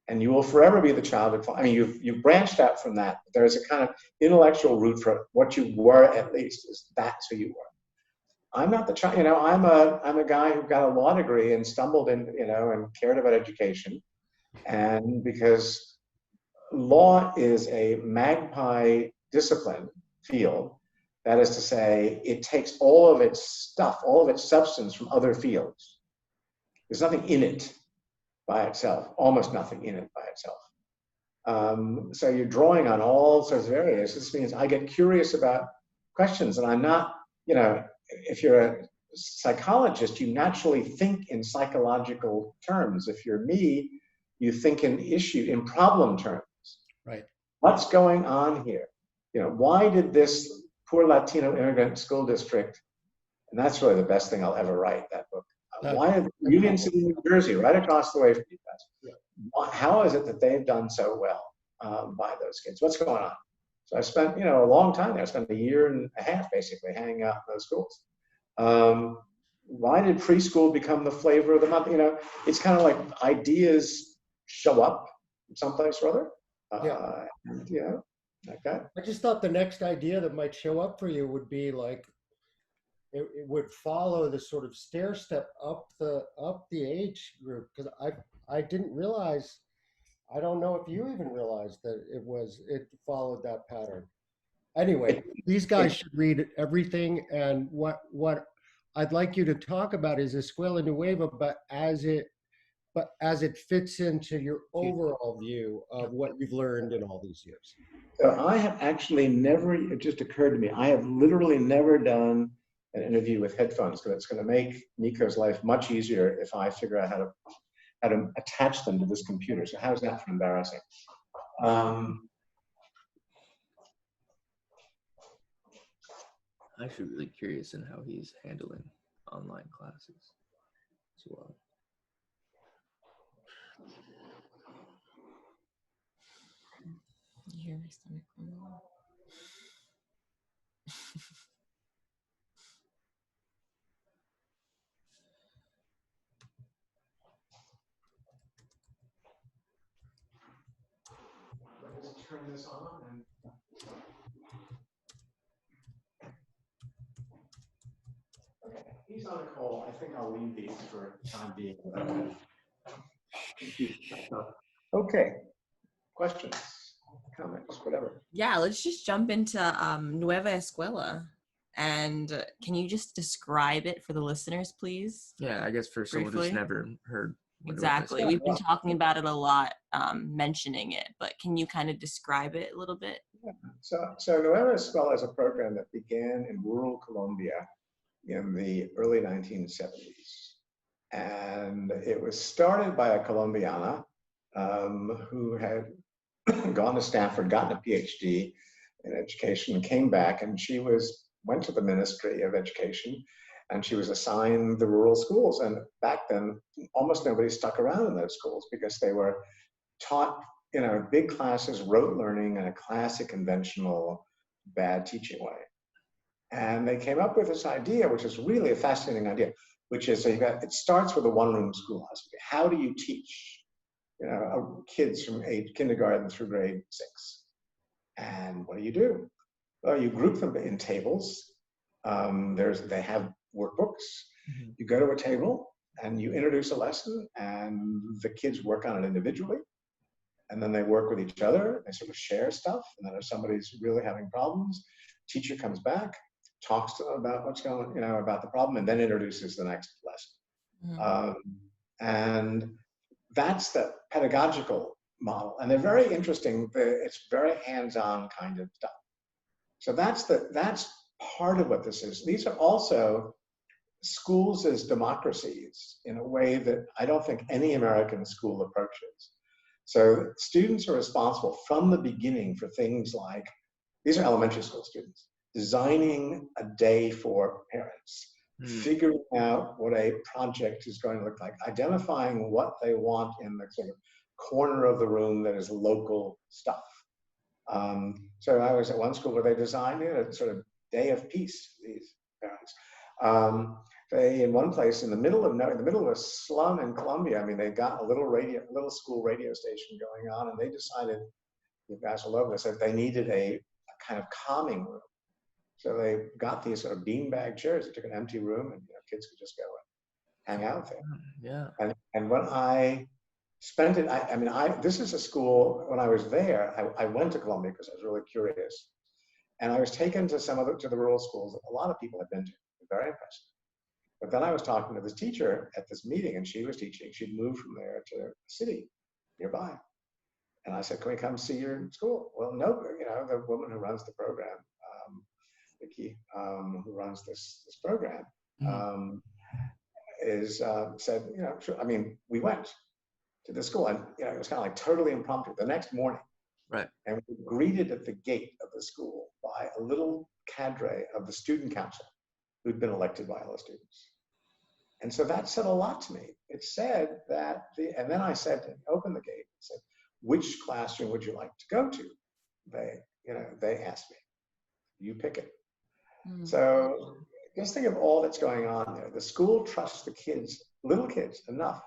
and you will forever be the child of Claude. You've branched out from that. But there is a kind of intellectual root for what you were, at least, is that's who you were. I'm not the child. I'm a guy who got a law degree and stumbled in, and cared about education, and because law is a magpie discipline field. That is to say, it takes all of its stuff, all of its substance from other fields. There's nothing in it by itself, almost nothing in it by itself. So you're drawing on all sorts of areas. This means I get curious about questions, and I'm not, if you're a psychologist, you naturally think in psychological terms. If you're me, you think in problem terms. Right. What's going on here? Why did this poor Latino immigrant school district, and that's really the best thing I'll ever write, that book. Why did Union City, New Jersey, right across the way from you guys, how is it that they've done so well by those kids? What's going on? So I spent, a long time there. I spent a year and a half basically hanging out in those schools. Why did preschool become the flavor of the month? It's kind of like ideas show up someplace or other. Like that. I just thought the next idea that might show up for you would be like, it would follow the sort of stair step up the age group, because I didn't realize, I don't know if you even realized that it followed that pattern. Anyway, these guys should read everything, and what I'd like you to talk about is Escuela Nueva, but as it fits into your overall view of what you've learned in all these years. So I have actually never, it just occurred to me, I have literally never done an interview with headphones, because it's going to make Nico's life much easier if I figure out how to attach them to this computer. So how's that for embarrassing? I'm actually really curious in how he's handling online classes as well. You hear my stomach rumble? Let's turn this on. Okay, he's on a call. I think I'll leave these for the time being. Okay, questions, comments, whatever. Yeah, let's just jump into Nueva Escuela. And can you just describe it for the listeners, please? Yeah, I guess for someone who's never heard. Exactly. We've been talking about it a lot, mentioning it, but can you kind of describe it a little bit? Yeah. So Nueva Escuela is a program that began in rural Colombia in the early 1970s. And it was started by a Colombiana who had gone to Stanford, gotten a PhD in education, came back, and she went to the Ministry of Education, and she was assigned the rural schools. And back then, almost nobody stuck around in those schools because they were taught, big classes, rote learning in a classic, conventional, bad teaching way. And they came up with this idea, which is really a fascinating idea, which is it starts with a one-room schoolhouse. How do you teach, kids from kindergarten through grade 6? And what do? Well, you group them in tables. They have workbooks. Mm-hmm. You go to a table and you introduce a lesson, and the kids work on it individually. And then they work with each other. They sort of share stuff. And then if somebody's really having problems, teacher comes back, talks to them about what's going on, about the problem, and then introduces the next lesson. Mm-hmm. And that's the pedagogical model. And they're very interesting. It's very hands-on kind of stuff. So that's part of what this is. These are also schools as democracies in a way that I don't think any American school approaches. So students are responsible from the beginning for things like, these are elementary school students, designing a day for parents, figuring out what a project is going to look like, identifying what they want in the sort of corner of the room that is local stuff. So I was at one school where they designed a sort of day of peace for these parents. They, in one place in the middle of a slum in Colombia, they got a little school radio station going on, and they decided, you guys will love this, that they needed a kind of calming room. So they got these sort of beanbag chairs. They took an empty room, and kids could just go and hang out there. Yeah. And when I spent it, this is a school, when I was there, I went to Colombia because I was really curious. And I was taken to to the rural schools that a lot of people had been to. Very impressive. But then I was talking to this teacher at this meeting, and she was teaching. She'd moved from there to a city nearby. And I said, can we come see your school? Well, no, the woman who runs the program, Vicky, who runs this program, said, sure. I mean, we went to the school, and it was kind of like totally impromptu. The next morning, right, and we were greeted at the gate of the school by a little cadre of the student council who'd been elected by all the students. And so that said a lot to me. It said that and then I said, open the gate, and said, which classroom would you like to go to? They asked me, you pick it. Mm-hmm. So just think of all that's going on there. The school trusts the kids, little kids, enough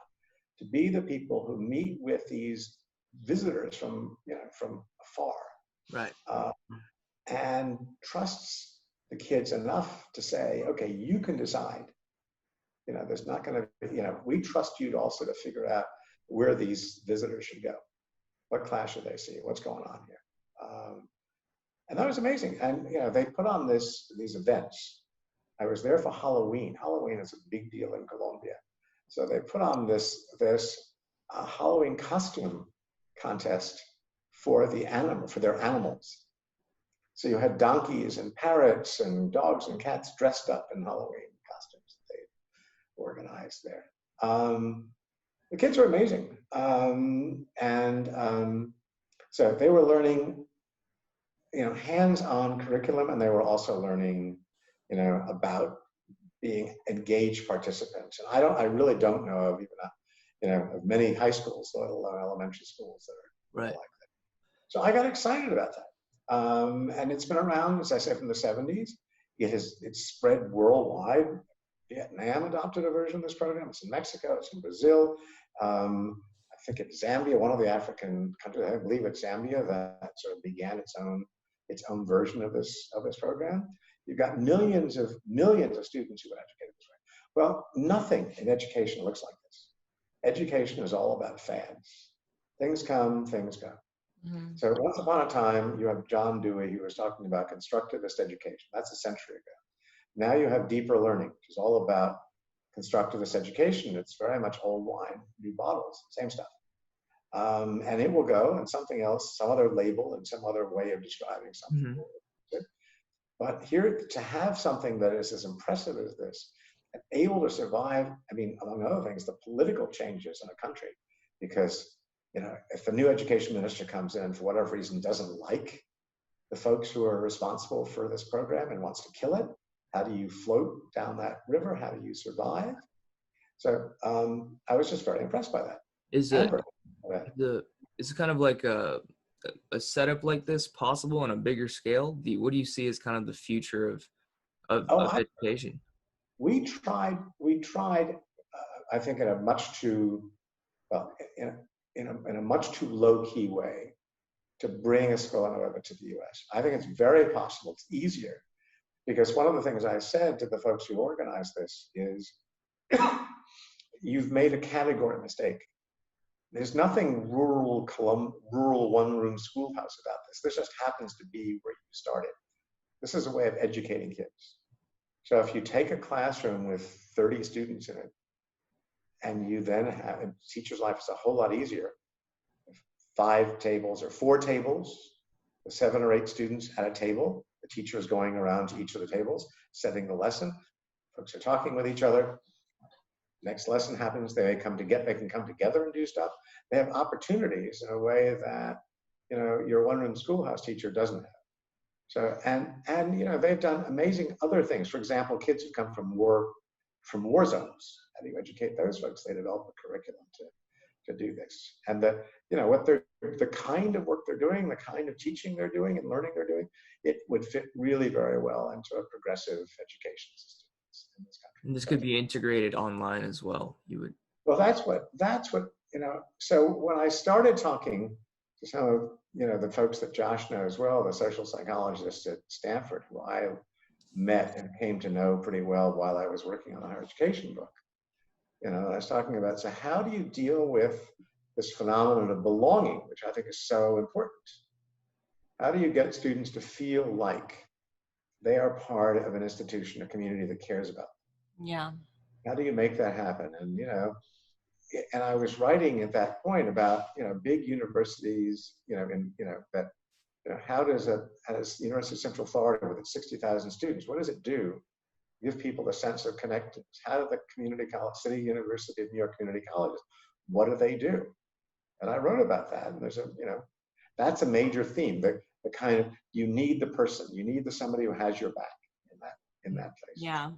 to be the people who meet with these visitors from afar, right, and trusts the kids enough to say, okay, you can decide. There's not going to be, we trust you to also to figure out where these visitors should go, what class should they see, what's going on here, and that was amazing. And they put on these events. I was there for Halloween. Halloween is a big deal in Colombia. So they put on this Halloween costume contest for their animals. So you had donkeys and parrots and dogs and cats dressed up in Halloween costumes that they organized there. The kids were amazing. So they were learning, hands-on curriculum, and they were also learning, about being engaged participants. And I really don't know of even of many high schools, let alone elementary schools that are right. like that. So I got excited about that. And it's been around, as I said, from the 70s. It's spread worldwide. Vietnam adopted a version of this program. It's in Mexico, it's in Brazil. I think it's Zambia, one of the African countries, I believe it's Zambia, that sort of began its own version of this program. You've got millions of students who are educated this way. Well, nothing in education looks like this. Education is all about fads. Things come, things go. Mm-hmm. So once upon a time, you have John Dewey, who was talking about constructivist education. That's a century ago. Now you have deeper learning, which is all about constructivist education. It's very much old wine, new bottles, same stuff. And it will go, and something else, some other label and some other way of describing something. Mm-hmm. But here, to have something that is as impressive as this, and able to survive, among other things, the political changes in a country, because, if the new education minister comes in and for whatever reason doesn't like the folks who are responsible for this program and wants to kill it, how do you float down that river? How do you survive? So I was just very impressed by that. Is it kind of like a setup like this possible on a bigger scale? What do you see as kind of the future of education? We tried. I think in a much too low key way to bring a school over to the U.S. I think it's very possible. It's easier because one of the things I said to the folks who organized this is, you've made a category mistake. There's nothing rural one-room schoolhouse about this. This just happens to be where you started. This is a way of educating kids. So if you take a classroom with 30 students in it, and you then have, a teacher's life is a whole lot easier. 5 tables or 4 tables, with 7 or 8 students at a table. The teacher is going around to each of the tables, setting the lesson. Folks are talking with each other. Next lesson happens, they can come together and do stuff. They have opportunities in a way that, your one-room schoolhouse teacher doesn't have. So, and they've done amazing other things. For example, kids who come from war zones. How do you educate those folks? They develop a curriculum to do this. And the kind of work they're doing, the kind of teaching they're doing and learning they're doing, it would fit really very well into a progressive education system in this country. And this could be integrated online as well. Well, that's what, so when I started talking to some of, the folks that Josh knows well, the social psychologists at Stanford, who I met and came to know pretty well while I was working on the higher education book. I was talking about, so how do you deal with this phenomenon of belonging, which I think is so important? How do you get students to feel like they are part of an institution, a community that cares about them? Yeah. How do you make that happen? And, and I was writing at that point about, big universities, that, how does University of Central Florida with its 60,000 students, what does it do? Give people a sense of connectedness. How do the community college, City University of New York community colleges, what do they do? And I wrote about that. And there's that's a major theme. The kind of, you need the person, you need somebody who has your back in that place. Yeah.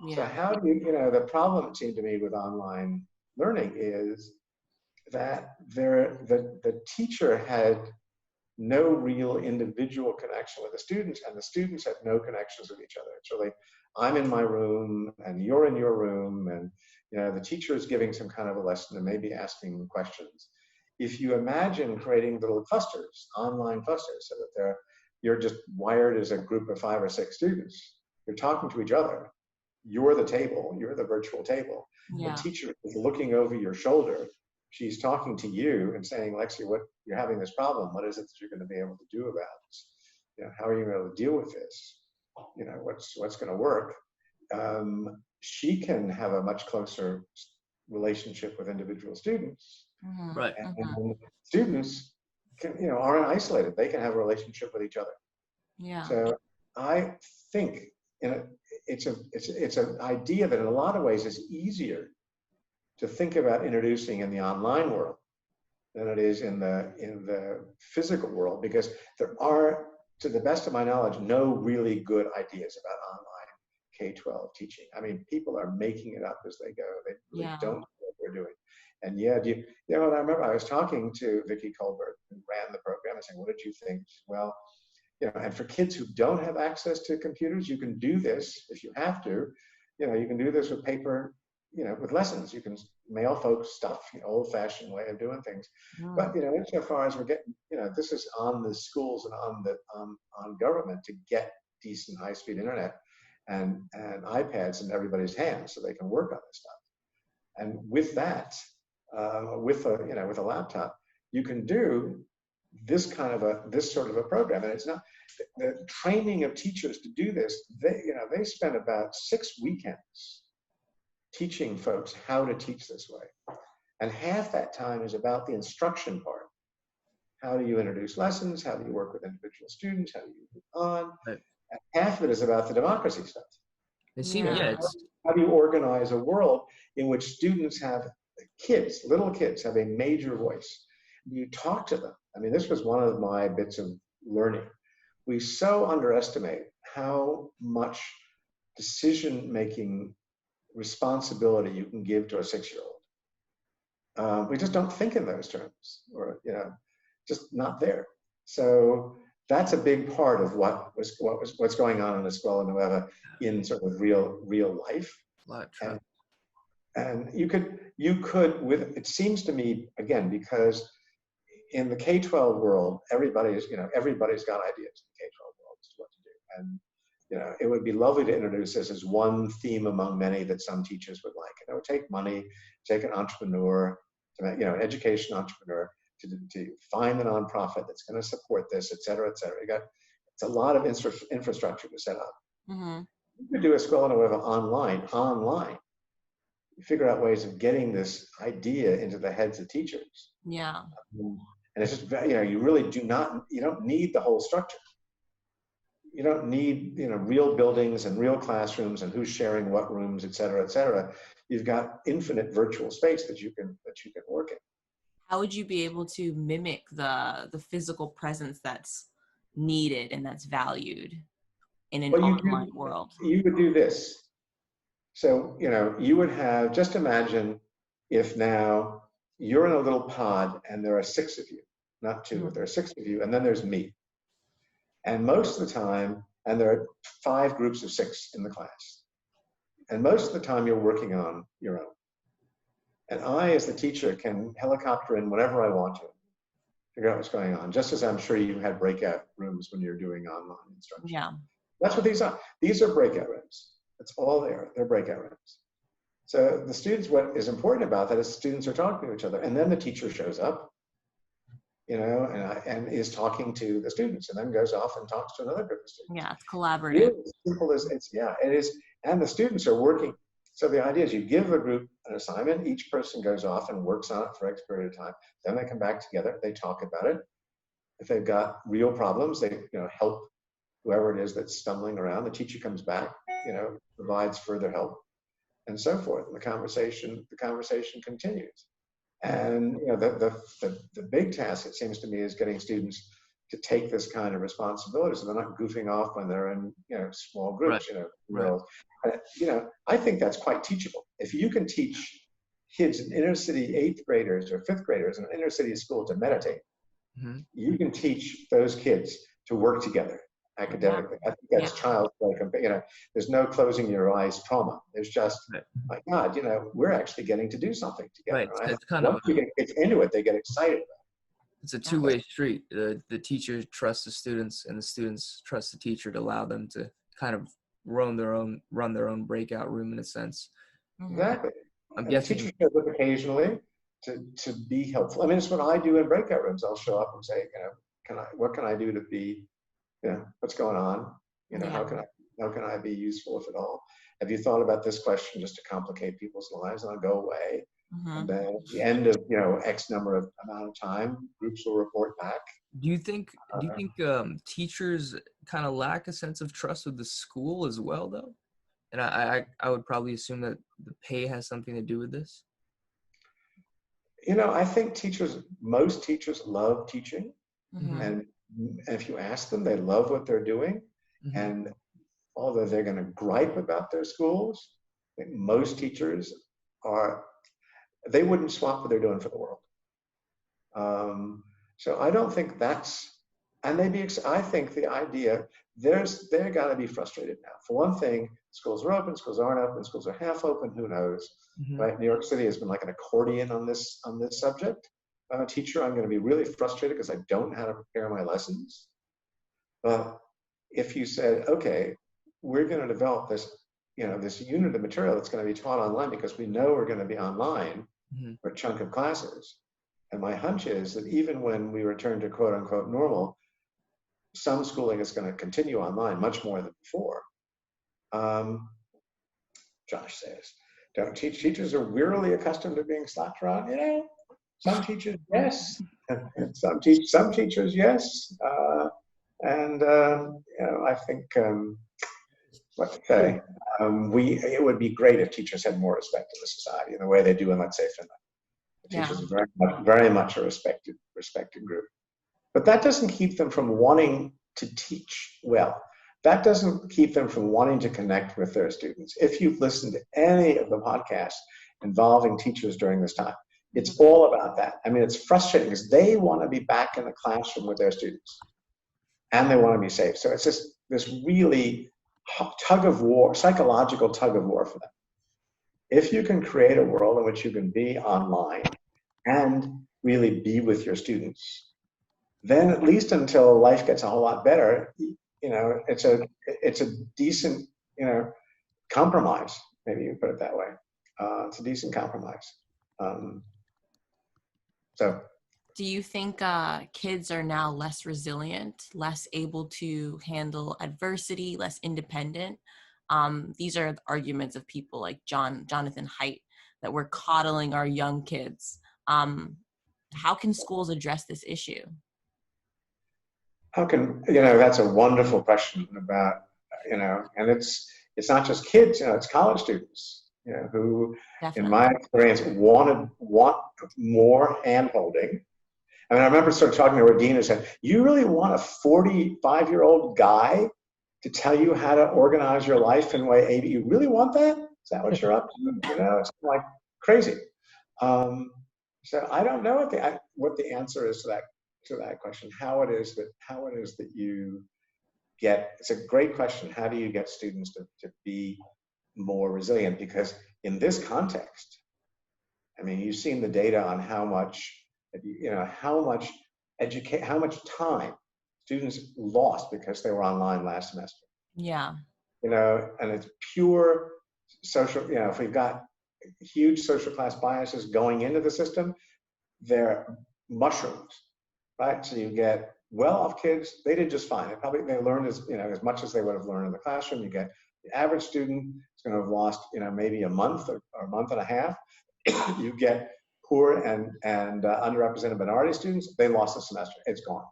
Yeah. So how do the problem, it seemed to me, with online learning is that the teacher had no real individual connection with the students, and the students had no connections with each other. It's really, I'm in my room and you're in your room, and the teacher is giving some kind of a lesson and maybe asking questions. If you imagine creating little clusters, online clusters, so that you're just wired as a group of 5 or 6 students, you're talking to each other, you're the table, you're the virtual table. Yeah. The teacher is looking over your shoulder. She's talking to you and saying, Lexi, what, you're having this problem. What is it that you're going to be able to do about this? How are you going to be able to deal with this? What's going to work? She can have a much closer relationship with individual students. Mm-hmm. Right. And students aren't isolated. They can have a relationship with each other. Yeah. So I think it's an idea that in a lot of ways is easier to think about introducing in the online world than it is in the physical world, because there are, to the best of my knowledge, no really good ideas about online K-12 teaching. I mean, people are making it up as they go. They really don't know what they're doing. And I remember I was talking to Vicki Colbert, who ran the program, and saying, what did you think? Well, and for kids who don't have access to computers, you can do this if you have to. You can do this with paper, with lessons. You can mail folks stuff, old-fashioned way of doing things. Mm. But insofar as we're getting, this is on the schools and on government to get decent high-speed internet and iPads in everybody's hands so they can work on this stuff. And with that, with a laptop, you can do this sort of a program. And it's not the training of teachers to do this. They spend about 6 weekends teaching folks how to teach this way. And half that time is about the instruction part. How do you introduce lessons? How do you work with individual students? How do you move on? Right. And half of it is about the democracy stuff. It seems, How do you organize a world in which students little kids have a major voice? You talk to them. I mean, this was one of my bits of learning. We so underestimate how much decision-making responsibility you can give to a 6-year-old. We just don't think in those terms, or just not there. So that's a big part of what's going on in the Scuola Nuova in sort of real life. And you could with, it seems to me, again, because in the K-12 world, everybody's got ideas in the K-12 world as to what to do. And it would be lovely to introduce this as one theme among many that some teachers would like. It would take money, take an entrepreneur, an education entrepreneur, to find the nonprofit that's going to support this, et cetera, et cetera. It's a lot of infrastructure to set up. Mm-hmm. You could do a Scuola Nuova online. You figure out ways of getting this idea into the heads of teachers. Yeah. And it's just, you really you don't need the whole structure. You don't need, real buildings and real classrooms and who's sharing what rooms, et cetera, et cetera. You've got infinite virtual space that you can work in. How would you be able to mimic the physical presence that's needed and that's valued in an online world? You would do this. So, you would have, just imagine if now you're in a little pod and there are 6 of you, not 2, but there are 6 of you, and then there's me. And most of the time, and there are 5 groups of 6 in the class. And most of the time you're working on your own. And I, as the teacher, can helicopter in whenever I want to, figure out what's going on, just as I'm sure you had breakout rooms when you're doing online instruction. Yeah. That's what these are. These are breakout rooms. That's all they are. They're breakout rooms. So the students, what is important about that is students are talking to each other. And then the teacher shows up, and is talking to the students, and then goes off and talks to another group of students. Yeah, it's collaborative. Really as simple as it is. And the students are working. So the idea is you give a group an assignment, each person goes off and works on it for X period of time. Then they come back together, they talk about it. If they've got real problems, they help whoever it is that's stumbling around. The teacher comes back, provides further help, and so forth. And the conversation continues. And the big task, it seems to me, is getting students to take this kind of responsibility, so they're not goofing off when they're in small groups. I think that's quite teachable. If you can teach kids in inner city 8th graders or 5th graders in an inner city school to meditate, you can teach those kids to work together academically. I think that's childlike. There's no closing your eyes trauma. There's just, my God, we're actually getting to do something together. Right. It's kind Once you get kids into it, they get excited about it. It's a two-way street. The teacher trusts the students, and the students trust the teacher to allow them to kind of run their own breakout room in a sense. Exactly. I'm guessing the teacher shows up occasionally to be helpful. I mean, it's what I do in breakout rooms. I'll show up and say, what can I do to be, what's going on? How can I be useful, if at all? Have you thought about this question just to complicate people's lives? And I'll go away. And then at the end of X amount of time, groups will report back. Do you think teachers kind of lack a sense of trust with the school as well, though? And I would probably assume that the pay has something to do with this. I think most teachers love teaching, and if you ask them, they love what they're doing. And although they're going to gripe about their schools, I think most teachers they wouldn't swap what they're doing for the world. So I don't think and I think the idea, they're got to be frustrated now. For one thing, schools are open, schools aren't open, schools are half open, who knows, right? New York City has been like an accordion on this subject. I'm a teacher, I'm going to be really frustrated because I don't know how to prepare my lessons. But if you said, okay, we're going to develop this unit of material that's going to be taught online because we know we're going to be online for a chunk of classes. And my hunch is that even when we return to quote unquote normal, some schooling is going to continue online much more than before. Josh says, don't teachers are wearily accustomed to being slapped around? Some teachers, yes. Some teachers, yes. I think, what to say, it would be great if teachers had more respect in the society in the way they do in, let's say, Finland. Teachers are very much a respected group. But that doesn't keep them from wanting to teach well. That doesn't keep them from wanting to connect with their students. If you've listened to any of the podcasts involving teachers during this time, it's all about that. I mean, it's frustrating because they want to be back in the classroom with their students and they want to be safe. So it's just this really tug of war, psychological tug of war for them. If you can create a world in which you can be online and really be with your students, then at least until life gets a whole lot better, it's a decent, compromise. Maybe you put it that way. It's a decent compromise. Do you think kids are now less resilient, less able to handle adversity, less independent? These are the arguments of people like Jonathan Haidt, that we're coddling our young kids. How can schools address this issue? That's a wonderful question about, and it's not just kids, it's college students, who, Definitely. In my experience, want more hand-holding. I mean, I remember sort of talking to Radina and said, you really want a 45-year-old guy to tell you how to organize your life in way A, B? You really want that? Is that what you're up to? It's like crazy. So I don't know what the answer is to that question. How it is that you get, it's a great question. How do you get students to be more resilient? Because in this context, I mean, you've seen the data on how much time students lost because they were online last semester. Yeah. And it's pure social, if we've got huge social class biases going into the system, they're mushrooms, right? So you get well-off kids, they did just fine. They learned as much as they would have learned in the classroom. You get the average student is going to have lost, maybe a month or a month and a half. You get poor and underrepresented minority students, they lost a semester. It's gone.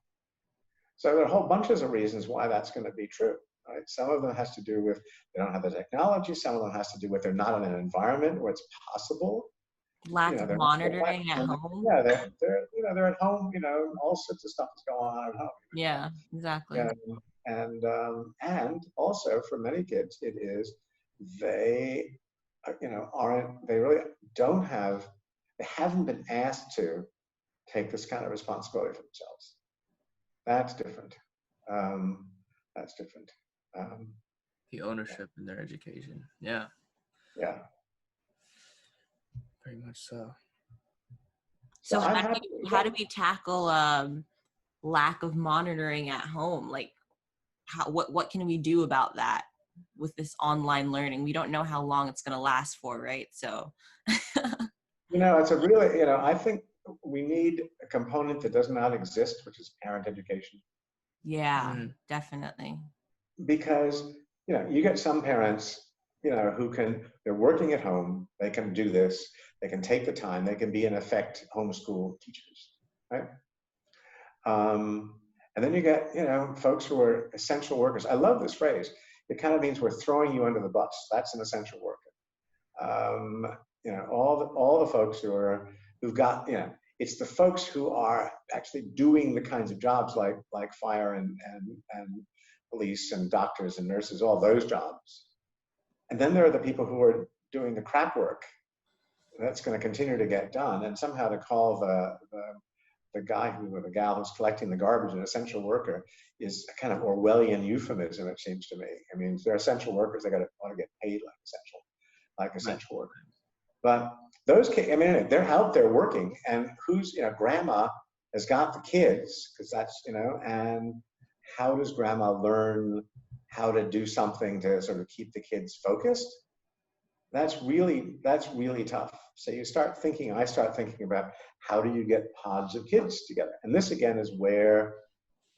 So there are whole bunches of reasons why that's going to be true. Right? Some of them has to do with they don't have the technology. Some of them has to do with they're not in an environment where it's possible. Lack of monitoring at home. Yeah, they're at home. All sorts of stuff is going on at home. Yeah, exactly. And also for many kids, it is they really don't have. They haven't been asked to take this kind of responsibility for themselves. That's different. That's different. The ownership in their education. Yeah. Yeah. Very much so. So how do we tackle lack of monitoring at home? Like, what can we do about that with this online learning? We don't know how long it's going to last for, right? So. It's a really, I think we need a component that does not exist, which is parent education. Yeah, definitely. Because, you get some parents, they're working at home, they can do this, they can take the time, they can be in effect homeschool teachers, right? And then you get, folks who are essential workers. I love this phrase. It kind of means we're throwing you under the bus. That's an essential worker. All the folks who've got, it's the folks who are actually doing the kinds of jobs like fire and police and doctors and nurses, all those jobs. And then there are the people who are doing the crap work that's going to continue to get done. And somehow to call the guy or the gal who's collecting the garbage an essential worker is a kind of Orwellian euphemism, it seems to me. I mean, if they're essential workers, they want to get paid like essential workers. But those kids, they're out there working, and grandma has got the kids, because that's, and how does grandma learn how to do something to sort of keep the kids focused? That's really tough. So I start thinking about how do you get pods of kids together? And this again is where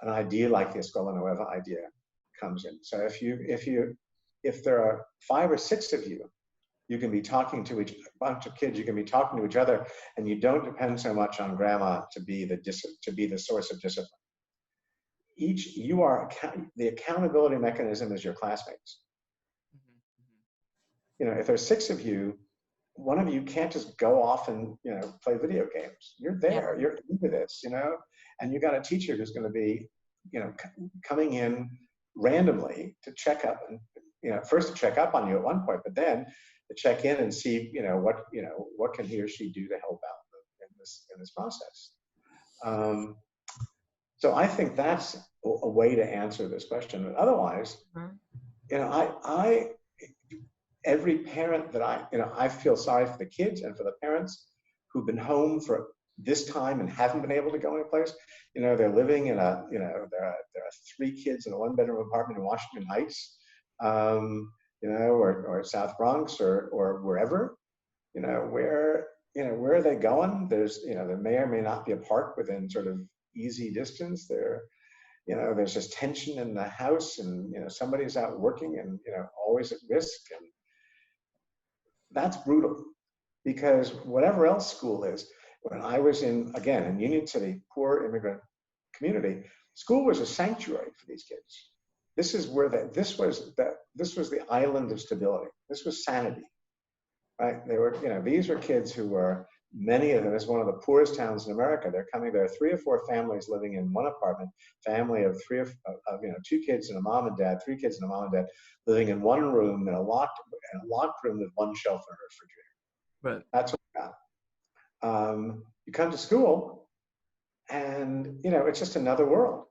an idea like the Escola Nueva idea comes in. So if there are 5 or 6 of you, you can be talking to a bunch of kids, you can be talking to each other, and you don't depend so much on grandma to be the source of discipline. The accountability mechanism is your classmates. If there's 6 of you, one of you can't just go off and play video games. You're there, you're into this, and you got a teacher who's going to be coming in randomly to check up and first to check up on you at one point, but then to check in and see what can he or she do to help out in this process. So I think that's a way to answer this question. But otherwise, every parent that I feel sorry for the kids and for the parents who've been home for this time and haven't been able to go anyplace. They're living in there are 3 kids in a 1-bedroom apartment in Washington Heights, or South Bronx or wherever, where are they going? There's, there may or may not be a park within sort of easy distance. There's just tension in the house, and, somebody's out working and, always at risk. And that's brutal, because whatever else school is, when I was in Union City, poor immigrant community, school was a sanctuary for these kids. This is where this was the island of stability. This was sanity, right? They were, these were kids who were, many of them, it's one of the poorest towns in America. They're coming there, 3 or 4 families living in one apartment, family of 2 kids and a mom and dad, 3 kids and a mom and dad living in one room in a locked room with one shelf and a refrigerator. Right. That's what we got. You come to school, and it's just another world.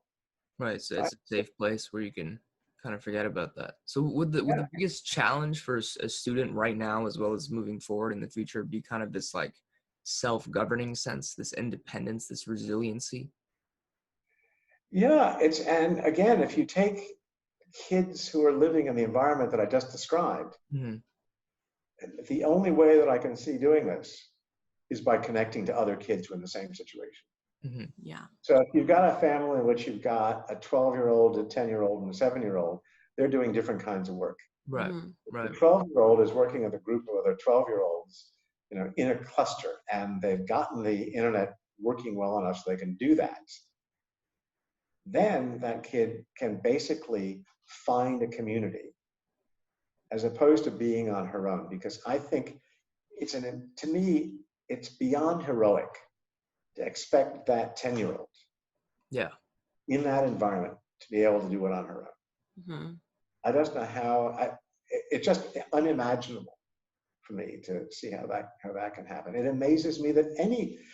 Right. So it's a safe place where you can kind of forget about that. So would the biggest challenge for a student right now, as well as moving forward in the future, be kind of this like self-governing sense, this independence, this resiliency? Yeah, and again, if you take kids who are living in the environment that I just described, the only way that I can see doing this is by connecting to other kids who are in the same situation. Yeah. So if you've got a family in which you've got a 12-year-old, a 10-year-old, and a 7-year-old, they're doing different kinds of work. Right. Mm-hmm. Right. The 12-year-old is working with a group of other 12-year-olds, in a cluster, and they've gotten the internet working well enough so they can do that. Then that kid can basically find a community as opposed to being on her own, because I think to me, it's beyond heroic to expect that 10-year-old Yeah. in that environment to be able to do it on her own. Mm-hmm. I don't know how, it's just unimaginable for me to see how that can happen. It amazes me that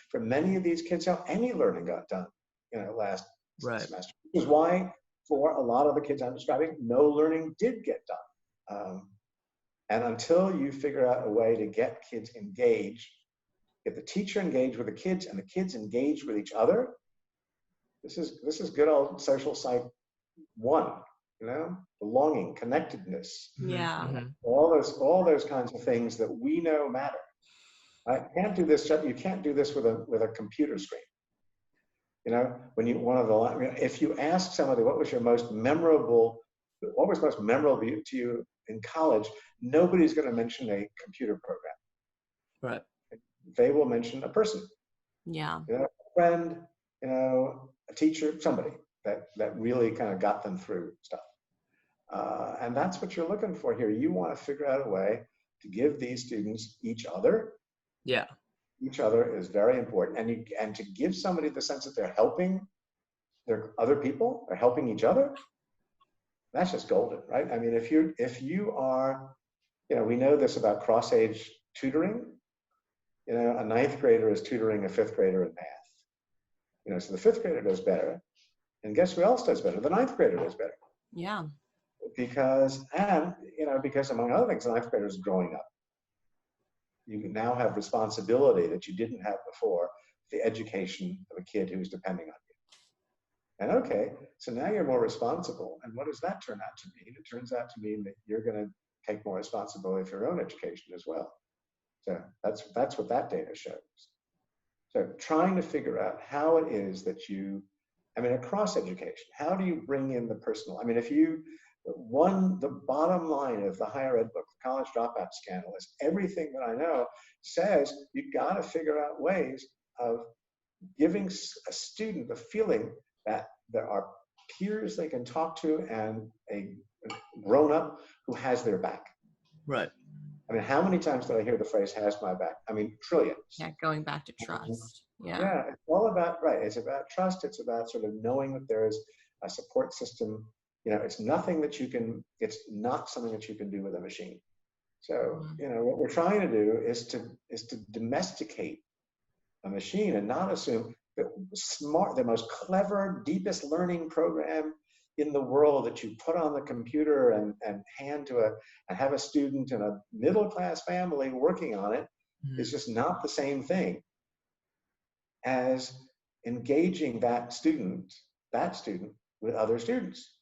for many of these kids, how any learning got done, last semester. Which is why, for a lot of the kids I'm describing, no learning did get done. And until you figure out a way to get kids engaged, get the teacher engaged with the kids and the kids engaged with each other, this is good old social psych 1, belonging, connectedness. Yeah. Mm-hmm. All those kinds of things that we know matter. I can't do this. You can't do this with a computer screen. If you ask somebody what was most memorable to you in college, nobody's going to mention a computer program. Right. They will mention a person. Yeah. A friend, a teacher, somebody that really kind of got them through stuff. And that's what you're looking for here. You want to figure out a way to give these students each other. Yeah. Each other is very important. And to give somebody the sense that they're helping their other people, they're helping each other, that's just golden, right? I mean, if you are, we know this about cross-age tutoring. A 9th grader is tutoring a 5th grader in math. So the 5th grader does better. And guess who else does better? The 9th grader does better. Yeah. Because among other things, the 9th grader is growing up. You now have responsibility that you didn't have before, the education of a kid who's depending on you. And okay, so now you're more responsible. And what does that turn out to mean? It turns out to mean that you're going to take more responsibility for your own education as well. So that's what that data shows. So trying to figure out how it is that across education, how do you bring in the personal? The bottom line of the higher ed book, the college dropout scandal, is everything that I know says you've got to figure out ways of giving a student the feeling that there are peers they can talk to and a grown-up who has their back. Right. How many times did I hear the phrase "has my back"? Trillions. Yeah, going back to trust. Yeah. Yeah, it's all about, right. It's about trust. It's about sort of knowing that there is a support system. It's not something that you can do with a machine. So, what we're trying to do is to domesticate a machine and not assume that the most clever, deepest learning program in the world that you put on the computer and hand to and have a student in a middle-class family working on it is just not the same thing as engaging that student with other students.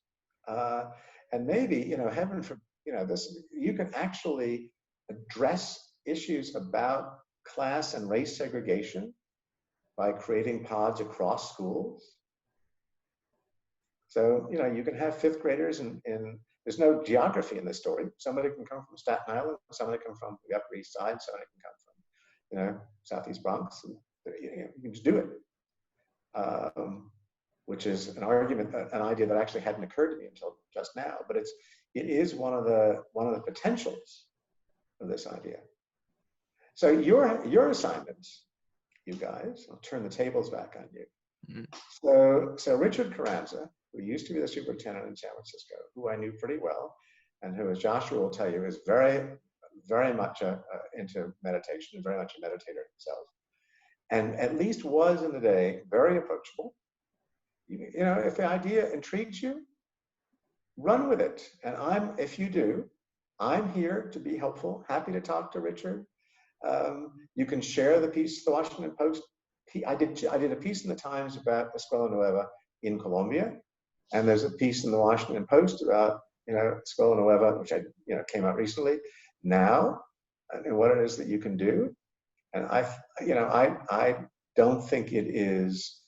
And maybe, heaven for, you can actually address issues about class and race segregation by creating pods across schools. So, you can have 5th graders in there's no geography in this story. Somebody can come from Staten Island, somebody can come from the Upper East Side, somebody can come from, Southeast Bronx, and you can just do it. Which is an idea that actually hadn't occurred to me until just now, but it is one of the potentials of this idea. So your assignments, you guys, I'll turn the tables back on you. Mm-hmm. So Richard Carranza, who used to be the superintendent in San Francisco, who I knew pretty well, and who, as Joshua will tell you, is very, very much into meditation and very much a meditator himself, and at least was in the day very approachable. If the idea intrigues you, run with it. And if you do, I'm here to be helpful, happy to talk to Richard. You can share the piece, the Washington Post. I did a piece in the Times about Escuela Nueva in Colombia, and there's a piece in the Washington Post about Escuela Nueva, which came out recently. Now, and what it is that you can do, and I don't think it is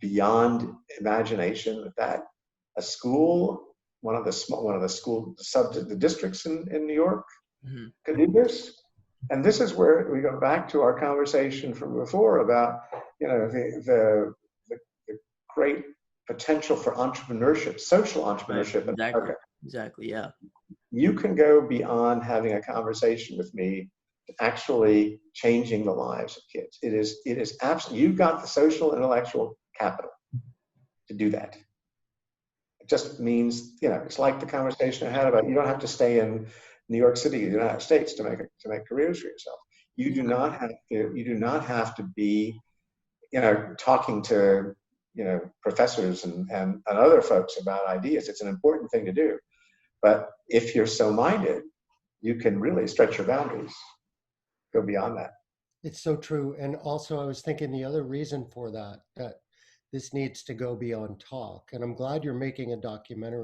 beyond imagination that a school one of the the districts in New York Mm-hmm. could do this. And this is where we go back to our conversation from before about, the great potential for entrepreneurship, social entrepreneurship in America. Exactly. Yeah. You can go beyond having a conversation with me to actually changing the lives of kids. It is absolutely, you've got the social intellectual capital to do that. It just means, it's like the conversation I had about, you don't have to stay in New York City, the United States, to make careers for yourself. You do not have to be, talking to, professors and other folks about ideas. It's an important thing to do. But if you're so minded, you can really stretch your boundaries, go beyond that. It's so true. And also, I was thinking the other reason for that this needs to go beyond talk. And I'm glad you're making a documentary